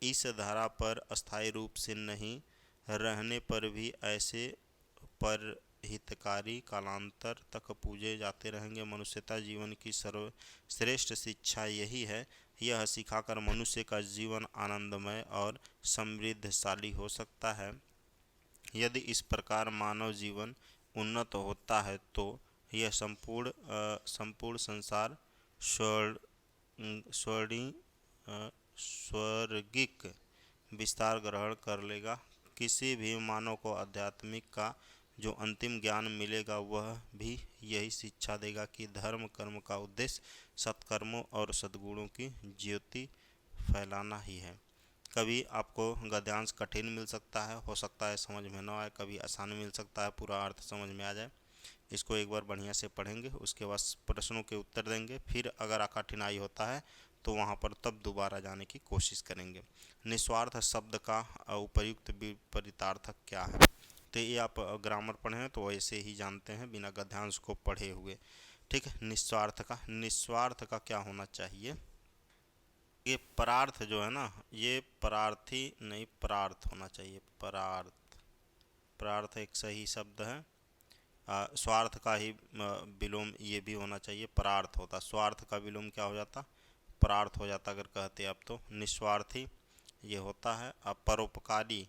इस धारा पर अस्थायी रूप से नहीं रहने पर भी ऐसे परहितकारी कालांतर तक पूजे जाते रहेंगे। मनुष्यता जीवन की सर्वश्रेष्ठ शिक्षा यही है। यह सिखाकर मनुष्य का जीवन आनंदमय और समृद्धशाली हो सकता है। यदि इस प्रकार मानव जीवन उन्नत होता है तो यह संपूर्ण संसार स्वर्गिक विस्तार ग्रहण कर लेगा। किसी भी मानव को आध्यात्मिक का जो अंतिम ज्ञान मिलेगा वह भी यही शिक्षा देगा कि धर्म कर्म का उद्देश्य सत्कर्मों और सद्गुणों की ज्योति फैलाना ही है। कभी आपको गद्यांश कठिन मिल सकता है, हो सकता है समझ में न आए, कभी आसान मिल सकता है, पूरा अर्थ समझ में आ जाए। इसको एक बार बढ़िया से पढ़ेंगे, उसके बाद प्रश्नों के उत्तर देंगे, फिर अगर कठिनाई होता है तो वहाँ पर तब दोबारा जाने की कोशिश करेंगे। निस्वार्थ शब्द का उपयुक्त विपरीतार्थक क्या है। तो ये आप ग्रामर पढ़े हैं तो ऐसे ही जानते हैं बिना गद्यांश को पढ़े हुए। ठीक है, निस्वार्थ का क्या होना चाहिए। ये परार्थ जो है ना, ये परार्थी नहीं परार्थ होना चाहिए। परार्थ एक सही शब्द है। स्वार्थ का ही विलोम ये भी होना चाहिए, परार्थ होता। स्वार्थ का विलोम क्या हो जाता, परार्थ हो जाता अगर कहते आप तो। निस्वार्थी ये होता है। परोपकारी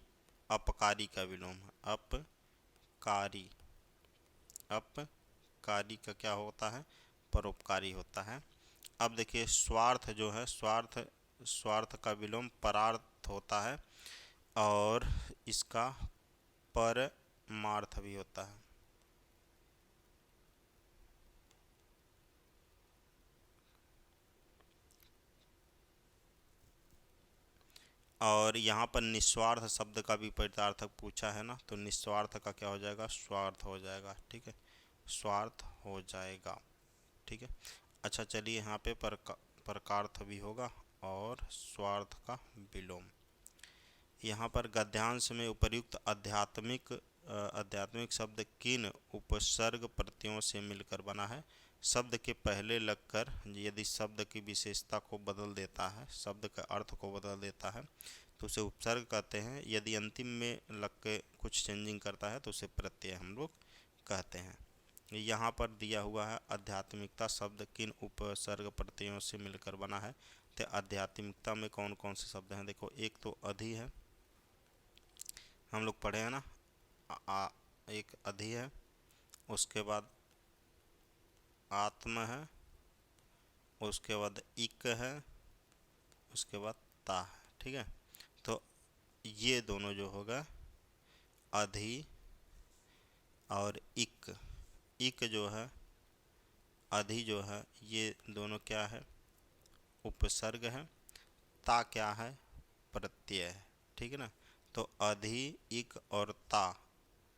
अपकारी का विलोम है, अपकारी। अपकारी का क्या होता है, परोपकारी होता है। अब देखिए, स्वार्थ जो है, स्वार्थ का विलोम परार्थ होता है और इसका परमार्थ भी होता है। और यहाँ पर निस्वार्थ शब्द का भी परितार्थक पूछा है ना, तो निस्वार्थ का क्या हो जाएगा, स्वार्थ हो जाएगा। ठीक है, स्वार्थ हो जाएगा। ठीक है, अच्छा चलिए यहाँ पे परकार्थ भी होगा और स्वार्थ का विलोम। यहाँ पर गद्यांश में उपर्युक्त आध्यात्मिक शब्द किन उपसर्ग प्रत्ययों से मिलकर बना है। शब्द के पहले लगकर यदि शब्द की विशेषता को बदल देता है, शब्द का अर्थ को बदल देता है, तो उसे उपसर्ग कहते हैं। यदि अंतिम में लग के कुछ चेंजिंग करता है तो उसे प्रत्यय हम लोग कहते हैं। यहाँ पर दिया हुआ है आध्यात्मिकता शब्द किन उपसर्ग प्रत्ययों से मिलकर बना है। तो आध्यात्मिकता में कौन कौन से शब्द हैं, देखो एक तो अधि है, हम लोग पढ़े हैं ना, एक अधि है, उसके बाद आत्म है, उसके बाद इक है, उसके बाद ता है। ठीक है, तो ये दोनों जो होगा अधि और इक, इक जो है, अधि जो है, ये दोनों क्या है, उपसर्ग है। ता क्या है, प्रत्यय है। ठीक है ना, तो अधि इक और ता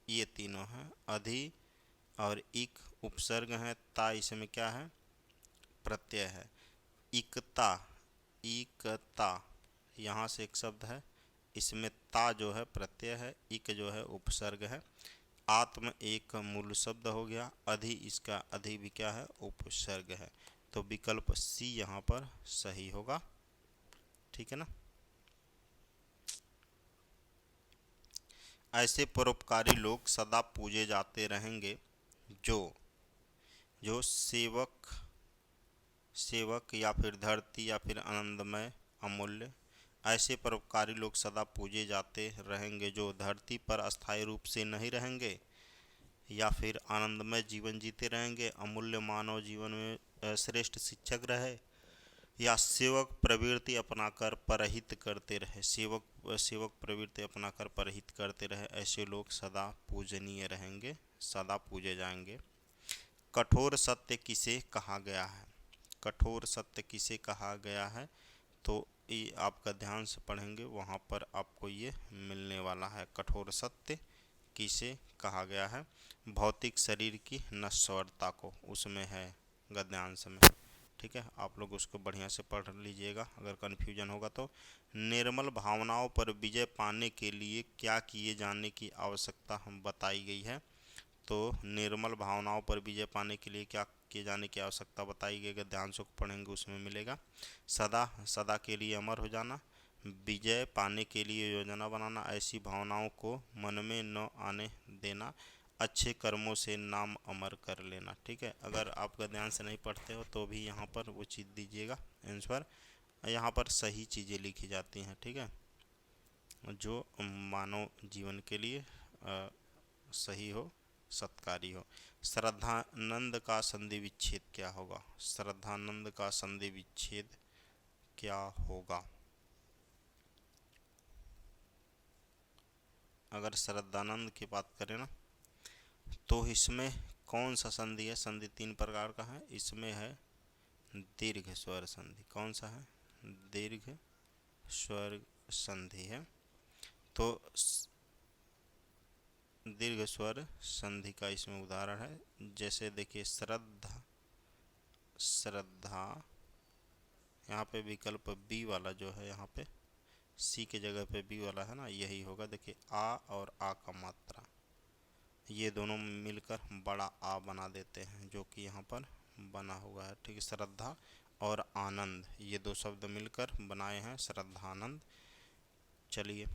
ये तीनों हैं। अधि और इक उपसर्ग है, ता इसमें क्या है, प्रत्यय है। इकता, इकता यहाँ से एक शब्द है, इसमें ता जो है प्रत्यय है, इक जो है उपसर्ग है। आत्म एक मूल शब्द हो गया, अधि इसका अधि भी क्या है, उपसर्ग है। तो विकल्प सी यहाँ पर सही होगा। ठीक है ना। ऐसे परोपकारी लोग सदा पूजे जाते रहेंगे जो जो सेवक या फिर धरती या फिर आनंदमय अमूल्य। ऐसे परोपकारी लोग सदा पूजे जाते रहेंगे जो धरती पर अस्थायी रूप से नहीं रहेंगे या फिर आनंदमय जीवन जीते रहेंगे, अमूल्य मानव जीवन में श्रेष्ठ शिक्षक रहे, या सेवक प्रवृत्ति अपनाकर परहित करते रहे, सेवक प्रवृत्ति अपनाकर परहित करते रहे। ऐसे लोग सदा पूजनीय रहेंगे, सदा पूजे जाएंगे। कठोर सत्य किसे कहा गया है, कठोर सत्य किसे कहा गया है, तो ये आपका ध्यान से पढ़ेंगे वहाँ पर आपको ये मिलने वाला है। कठोर सत्य किसे कहा गया है, भौतिक शरीर की नश्वरता को, उसमें है गद्यांश में। ठीक है, आप लोग उसको बढ़िया से पढ़ लीजिएगा, अगर कन्फ्यूजन होगा तो। निर्मल भावनाओं पर विजय पाने के लिए क्या किए जाने की आवश्यकता हम बताई गई है। तो निर्मल भावनाओं पर विजय पाने के लिए क्या किए जाने की आवश्यकता बताई गई, अगर ध्यान से पढ़ेंगे उसमें मिलेगा। सदा सदा के लिए अमर हो जाना, विजय पाने के लिए योजना बनाना, ऐसी भावनाओं को मन में न आने देना, अच्छे कर्मों से नाम अमर कर लेना। ठीक है, अगर आपका ध्यान से नहीं पढ़ते हो तो भी यहाँ पर वो चीज़ दीजिएगा आंसर, यहाँ पर सही चीज़ें लिखी जाती हैं। ठीक है, जो मानव जीवन के लिए सही हो, सत्कारी हो। श्रद्धानंद का संधि विच्छेद क्या होगा, श्रद्धानंद का संधि विच्छेद क्या होगा। अगर श्रद्धानंद की बात करें ना, तो इसमें कौन सा संधि है, संधि तीन प्रकार का है, इसमें है दीर्घ स्वर संधि। कौन सा है, दीर्घ स्वर संधि है। तो दीर्घ स्वर संधि का इसमें उदाहरण है, जैसे देखिए श्रद्धा, श्रद्धा, यहाँ पे विकल्प बी वाला जो है, यहाँ पे सी के जगह पे बी वाला है ना, यही होगा। देखिए आ और आ का मात्रा, ये दोनों मिलकर बड़ा आ बना देते हैं, जो कि यहाँ पर बना हुआ है। ठीक है, श्रद्धा और आनंद, ये दो शब्द मिलकर बनाए हैं श्रद्धानंद। चलिए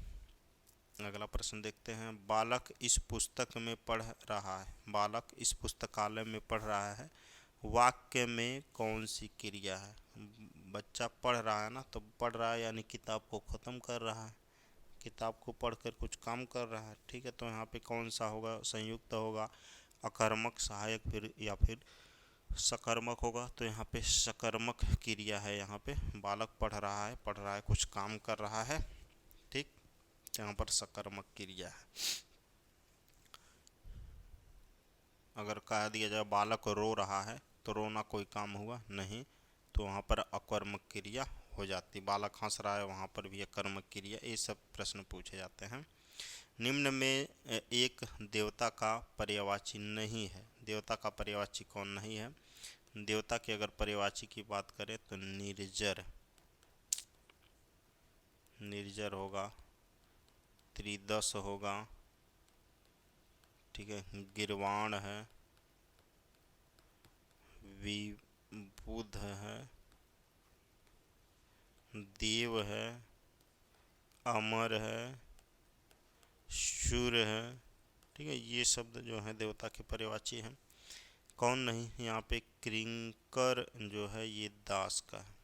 अगला प्रश्न देखते हैं। बालक इस पुस्तक में पढ़ रहा है, बालक इस पुस्तकालय में पढ़ रहा है, वाक्य में कौन सी क्रिया है। बच्चा पढ़ रहा है ना, तो पढ़ रहा है यानी किताब को ख़त्म कर रहा है, किताब को पढ़कर कुछ काम कर रहा है। ठीक है, तो यहाँ पे कौन सा होगा, संयुक्त होगा, अकर्मक, सहायक, फिर या फिर सकर्मक होगा। तो यहाँ पे सकर्मक क्रिया है, यहाँ पे बालक पढ़ रहा है कुछ काम कर रहा है। ठीक, तो यहाँ पर सकर्मक क्रिया है। अगर कह दिया जाए बालक रो रहा है, तो रोना कोई काम हुआ नहीं, तो वहाँ पर अकर्मक क्रिया हो जाती। बालक हंस रहा है, वहाँ पर भी कर्म क्रिया, ये सब प्रश्न पूछे जाते हैं। निम्न में एक देवता का पर्यायवाची नहीं है। देवता का पर्यायवाची कौन नहीं है? देवता के अगर पर्यायवाची की बात करें तो निर्जर, निर्जर होगा, त्रिदश होगा, ठीक है, गिरवाण है, विबुध है, देव है, अमर है, शूर है, ठीक है। ये शब्द जो है देवता के पर्यायवाची हैं। कौन नहीं? यहाँ पे किंकर जो है ये दास का है,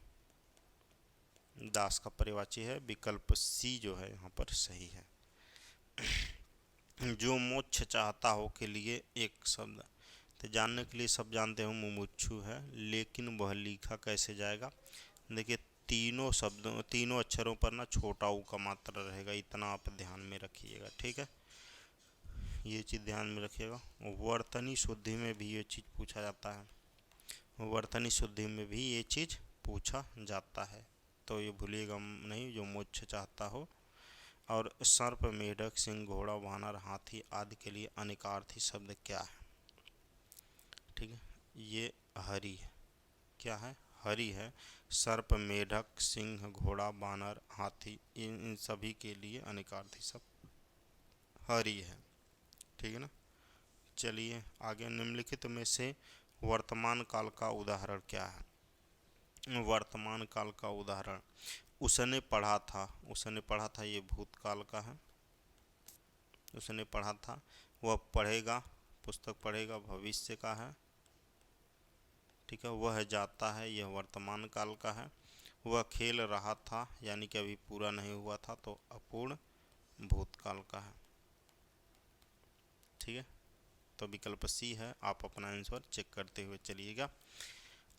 दास का पर्यायवाची है। विकल्प सी जो है यहाँ पर सही है। जो मोक्ष चाहता हो के लिए एक शब्द, तो जानने के लिए सब जानते हो मुमुक्षु है, लेकिन वह लिखा कैसे जाएगा? देखिए तीनों शब्दों, तीनों अक्षरों पर ना छोटा ऊ का मात्रा रहेगा, इतना आप ध्यान में रखिएगा, ठीक है। ये चीज़ ध्यान में रखिएगा। वर्तनी शुद्धि में भी ये चीज़ पूछा जाता है, वर्तनी शुद्धि में भी ये चीज़ पूछा जाता है, तो ये भूलिएगा नहीं, जो मोक्ष चाहता हो। और सर्प, मेढक, सिंह, घोड़ा, वानर, हाथी आदि के लिए अनेकार्थी शब्द क्या है? ठीक है, ये हरि है। क्या है? हरि है। सर्प, मेढक, सिंह, घोड़ा, वानर, हाथी, इन सभी के लिए अनेकार्थी शब्द हरि है, ठीक है ना। चलिए आगे, निम्नलिखित में से वर्तमान काल का उदाहरण क्या है? वर्तमान काल का उदाहरण, उसने पढ़ा था, उसने पढ़ा था, ये भूतकाल का है। उसने पढ़ा था, वह पढ़ेगा, पुस्तक पढ़ेगा, भविष्य का है, ठीक है। वह जाता है, यह वर्तमान काल का है। वह खेल रहा था, यानी कि अभी पूरा नहीं हुआ था, तो अपूर्ण भूतकाल का है, ठीक है। तो विकल्प सी है, आप अपना आंसर चेक करते हुए चलिएगा।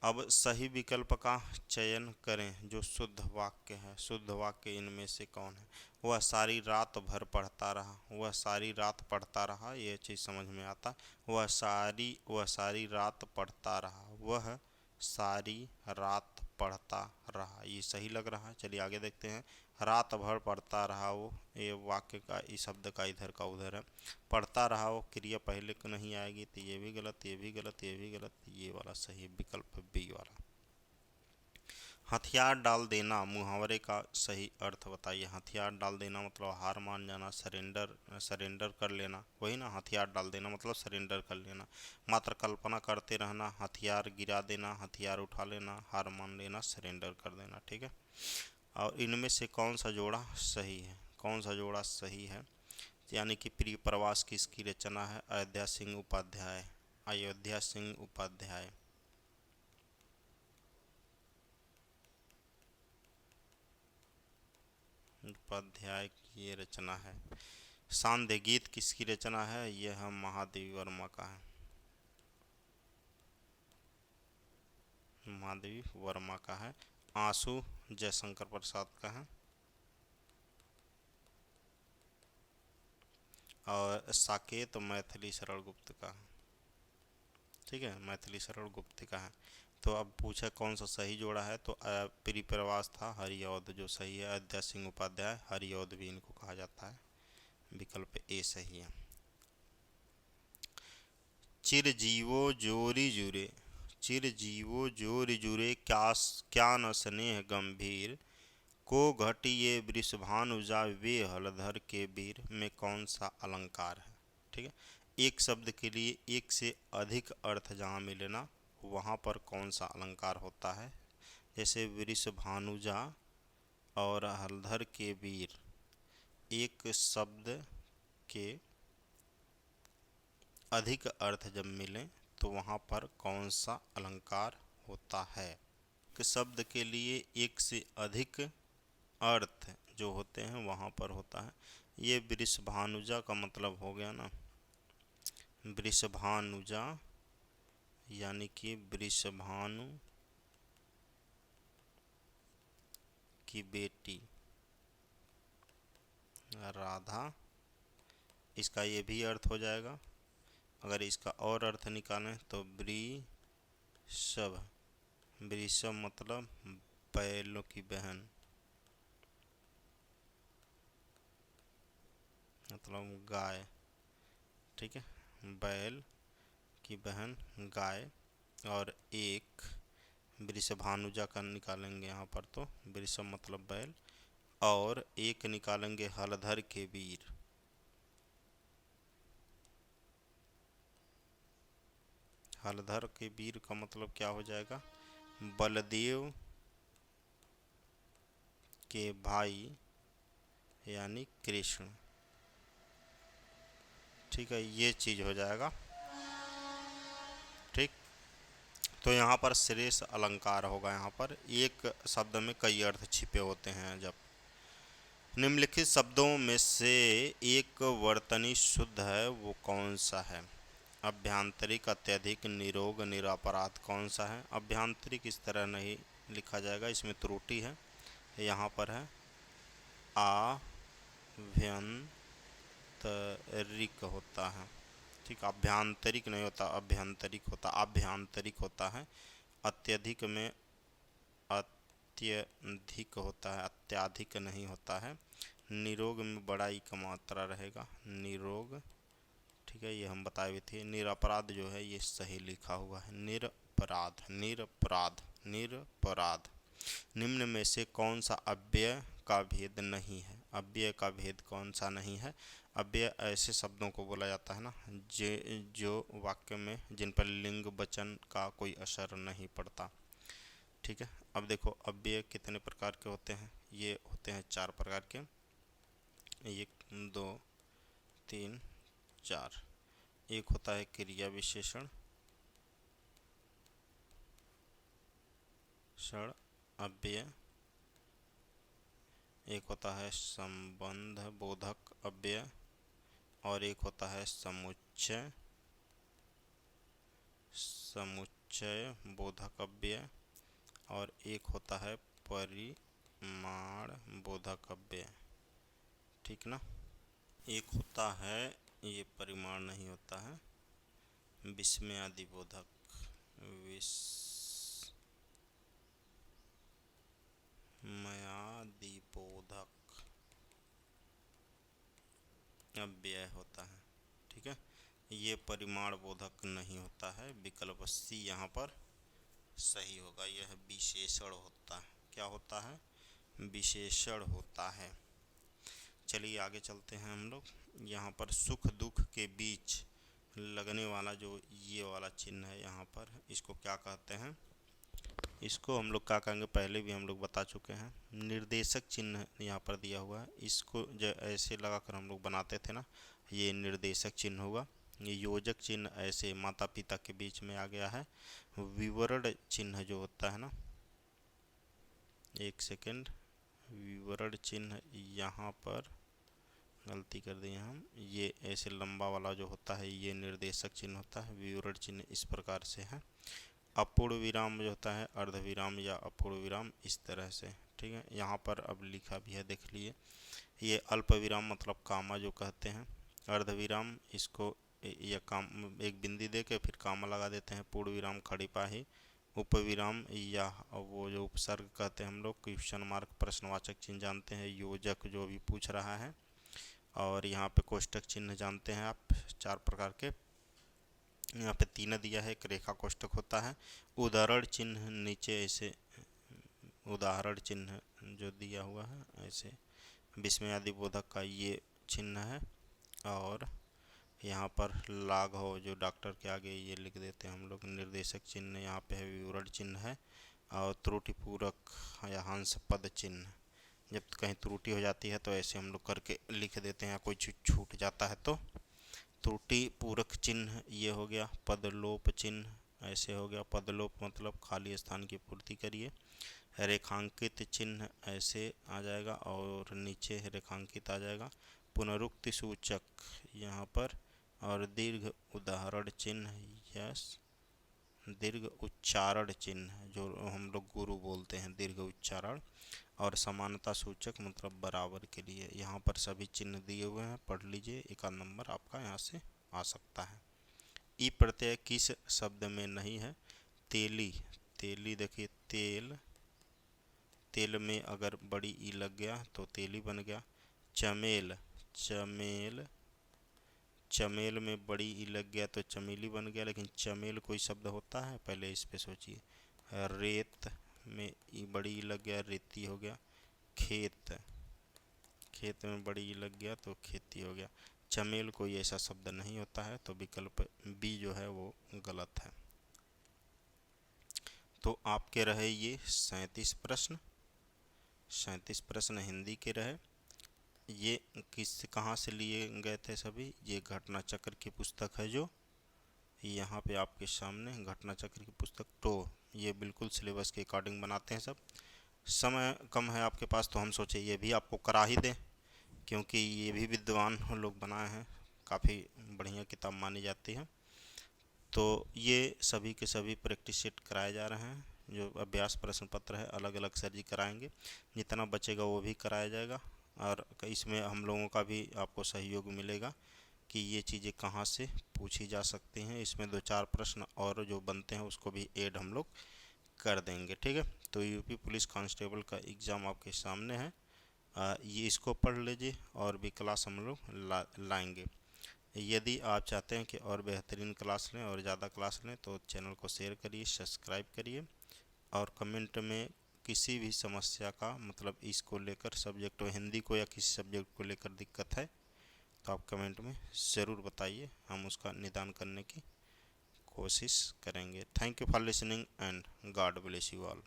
अब सही विकल्प का चयन करें जो शुद्ध वाक्य है। शुद्ध वाक्य इनमें से कौन है? वह सारी रात भर पढ़ता रहा, वह सारी रात पढ़ता रहा, ये चीज़ समझ में आता। वह सारी रात पढ़ता रहा, वह सारी रात पढ़ता रहा, ये सही लग रहा है। चलिए आगे देखते हैं। रात भर पढ़ता रहा वो, ये वाक्य का, इस शब्द का इधर का उधर है। पढ़ता रहा वो, क्रिया पहले को नहीं आएगी, तो ये भी गलत, ये भी गलत, ये भी गलत, ये वाला सही, विकल्प बी वाला। हथियार डाल देना मुहावरे का सही अर्थ बताइए। हथियार डाल देना मतलब हार मान जाना, सरेंडर, सरेंडर कर लेना, वही ना। हथियार डाल देना मतलब सरेंडर कर लेना। मात्र कल्पना करते रहना, हथियार गिरा देना, हथियार उठा लेना, हार मान लेना, सरेंडर कर देना, ठीक है। और इनमें से कौन सा जोड़ा सही है? कौन सा जोड़ा सही है? यानी कि प्रिय प्रवास किसकी रचना है? अयोध्या सिंह उपाध्याय, अयोध्या सिंह उपाध्याय। उपाध्याय की ये रचना है। सांध्य गीत किसकी रचना है? यह महादेवी वर्मा का है, महादेवी वर्मा का है। आंसू जयशंकर प्रसाद का है। और साकेत मैथिली शरण गुप्त का है, ठीक है, मैथिली शरण गुप्त का है। तो अब पूछा कौन सा सही जोड़ा है, तो प्रिय प्रवास था, हरिऔध जो सही है। अयोध्या सिंह उपाध्याय, हरिऔध भी इनको कहा जाता है, विकल्प ए सही है। चिरजीवो जोरी जुरे, चिरजीवो जोरी जुरे, क्या न स्नेह गंभीर, को घटिये वृषभानुजा वे हलधर के वीर, में कौन सा अलंकार है? ठीक है, एक शब्द के लिए एक से अधिक अर्थ जहाँ मिले ना, वहाँ पर कौन सा अलंकार होता है? जैसे वृषभानुजा और हलधर के वीर, एक शब्द के अधिक अर्थ जब मिले तो वहाँ पर कौन सा अलंकार होता है? एक शब्द के लिए एक से अधिक अर्थ जो होते हैं वहाँ पर होता है। ये वृषभानुजा का मतलब हो गया ना, वृषभानुजा यानी कि वृषभानु की बेटी राधा, इसका ये भी अर्थ हो जाएगा। अगर इसका और अर्थ निकालें तो वृषभ, वृषभ मतलब बैलों की बहन, मतलब गाय। ठीक है, बैल की बहन गाय। और एक वृषभानुजा का निकालेंगे यहाँ पर, तो वृषभ मतलब बैल। और एक निकालेंगे हलधर के वीर। हलधर के वीर का मतलब क्या हो जाएगा? बलदेव के भाई यानी कृष्ण। ठीक है, ये चीज हो जाएगा। ठीक, तो यहाँ पर श्रेष्ठ अलंकार होगा। यहाँ पर एक शब्द में कई अर्थ छिपे होते हैं। जब निम्नलिखित शब्दों में से एक वर्तनी शुद्ध है, वो कौन सा है? अभ्यांतरिक, अत्यधिक, निरोग, निरपराध कौन सा है? अभ्यांतरिक इस तरह नहीं लिखा जाएगा, इसमें त्रुटि है। यहाँ पर है आभ्यंतरिक होता है। ठीक, अभ्यांतरिक नहीं होता, अभ्यंतरिक होता, अभ्यांतरिक होता है। अत्यधिक में अत्यधिक होता है, अत्याधिक नहीं होता है। निरोग में बड़ा ई का मात्रा रहेगा, निरोग। ठीक है, ये हम बताए हुए थे। निरपराध जो है ये सही लिखा हुआ है, निरपराध, निरपराध, निरपराध। निम्न में से कौन सा अव्यय का भेद नहीं है? अव्यय का भेद कौन सा नहीं है? अव्यय ऐसे शब्दों को बोला जाता है ना, जो वाक्य में जिन पर लिंग वचन का कोई असर नहीं पड़ता। ठीक है, अब देखो अव्यय कितने प्रकार के होते हैं? ये होते हैं 4 प्रकार के, 1 2 3 4। एक होता है क्रिया विशेषण षण अव्यय। एक होता है संबंध बोधक अव्यय। और एक होता है समुच्चय, समुच्चय बोधक अव्यय। और एक होता है परिमाण बोधक अव्यय। ठीक ना? एक होता है, ये परिमाण नहीं होता है, विस्मयादि बोधक, विस्मयादि बोधक अव्यय होता है। ठीक है, ये परिमाण बोधक नहीं होता है। विकल्प सी यहाँ पर सही होगा। यह विशेषण होता है। क्या होता है? विशेषण होता है। चलिए आगे चलते हैं हम लोग। यहाँ पर सुख दुख के बीच लगने वाला जो ये वाला चिन्ह है यहाँ पर, इसको क्या कहते हैं? इसको हम लोग क्या कहेंगे, पहले भी हम लोग बता चुके हैं। निर्देशक चिन्ह यहाँ पर दिया हुआ है, इसको जो ऐसे लगाकर हम लोग बनाते थे ना, ये निर्देशक चिन्ह होगा। ये योजक चिन्ह ऐसे माता पिता के बीच में आ गया है। विवरण चिन्ह जो होता है ना, एक सेकंड, विवरण चिन्ह यहाँ पर गलती कर दिए हम। ये ऐसे लंबा वाला जो होता है ये निर्देशक चिन्ह होता है। विवरण चिन्ह इस प्रकार से है। अपूर्ण विराम जो होता है, अर्ध विराम या अपूर्ण विराम, इस तरह से। ठीक है, यहाँ पर अब लिखा भी है, देख लिए। ये अल्प विराम मतलब कामा जो कहते हैं। अर्ध विराम इसको या काम एक बिंदी दे के फिर कामा लगा देते हैं। पूर्ण विराम खड़ी पाही। उपविराम या वो जो उपसर्ग कहते हैं हम लोग, क्वेश्चन मार्क, प्रश्नवाचक चिन्ह जानते हैं, योजक जो भी पूछ रहा है। और यहाँ पे कोष्टक चिन्ह जानते हैं आप, 4 प्रकार के। यहाँ पे 3 दिया है, एक रेखा कोष्टक होता है। उदाहरण चिन्ह नीचे ऐसे, उदाहरण चिन्ह जो दिया हुआ है ऐसे, विस्मयादि बोधक का ये चिन्ह है। और यहाँ पर लाघव जो डॉक्टर के आगे ये लिख देते हैं हम लोग, निर्देशक चिन्ह यहाँ पे है, विवरण चिन्ह है। और त्रुटिपूरक या हंस पद चिन्ह, जब कहीं त्रुटि हो जाती है तो ऐसे हम लोग करके लिख देते हैं, कोई चीज छूट जाता है तो। त्रुटि पूरक चिन्ह ये हो गया। पदलोप चिन्ह ऐसे हो गया, पदलोप मतलब खाली स्थान की पूर्ति करिए। रेखांकित चिन्ह ऐसे आ जाएगा और नीचे रेखांकित आ जाएगा। पुनरुक्ति सूचक यहाँ पर। और दीर्घ उदाहरण चिन्ह, यस, दीर्घ उच्चारण चिन्ह जो हम लोग गुरु बोलते हैं, दीर्घ उच्चारण। और समानता सूचक मतलब बराबर के लिए। यहाँ पर सभी चिन्ह दिए हुए हैं, पढ़ लीजिए, 1 नंबर आपका यहाँ से आ सकता है। ई प्रत्यय किस शब्द में नहीं है? तेली, तेली देखिए, तेल तेल में अगर बड़ी ई लग गया तो तेल ही बन गया। चमेल, चमेल, चमेल में बड़ी ई लग गया तो चमेली बन गया, लेकिन चमेल कोई शब्द होता है, पहले इस पे सोचिए। रेत में ई बड़ी ई लग गया, रेती हो गया। खेत, खेत में बड़ी ई लग गया तो खेती हो गया। चमेल कोई ऐसा शब्द नहीं होता है, तो विकल्प बी जो है वो गलत है। तो आपके रहे ये 37 प्रश्न, 37 प्रश्न हिंदी के रहे। ये कहाँ से लिए गए थे सभी? ये घटना चक्र की पुस्तक है जो यहाँ पे आपके सामने, घटना चक्र की पुस्तक। तो ये बिल्कुल सिलेबस के अकॉर्डिंग बनाते हैं सब। समय कम है आपके पास, तो हम सोचे ये भी आपको करा ही दें, क्योंकि ये भी विद्वान लोग बनाए हैं, काफ़ी बढ़िया किताब मानी जाती है। तो ये सभी के सभी प्रैक्टिस सेट कराए जा रहे हैं। जो अभ्यास प्रश्न पत्र है अलग अलग सर जी कराएंगे, जितना बचेगा वो भी कराया जाएगा। और इसमें हम लोगों का भी आपको सहयोग मिलेगा कि ये चीज़ें कहाँ से पूछी जा सकती हैं। इसमें 2-4 प्रश्न और जो बनते हैं उसको भी ऐड हम लोग कर देंगे, ठीक है। तो यूपी पुलिस कांस्टेबल का एग्ज़ाम आपके सामने है, ये इसको पढ़ लीजिए और भी क्लास हम लोग लाएंगे। यदि आप चाहते हैं कि और बेहतरीन क्लास लें और ज़्यादा क्लास लें तो चैनल को शेयर करिए, सब्सक्राइब करिए, और कमेंट में किसी भी समस्या का मतलब इसको लेकर, सब्जेक्ट हो हिंदी को या किसी सब्जेक्ट को लेकर दिक्कत है तो आप कमेंट में ज़रूर बताइए, हम उसका निदान करने की कोशिश करेंगे। Thank you for listening and God bless you all.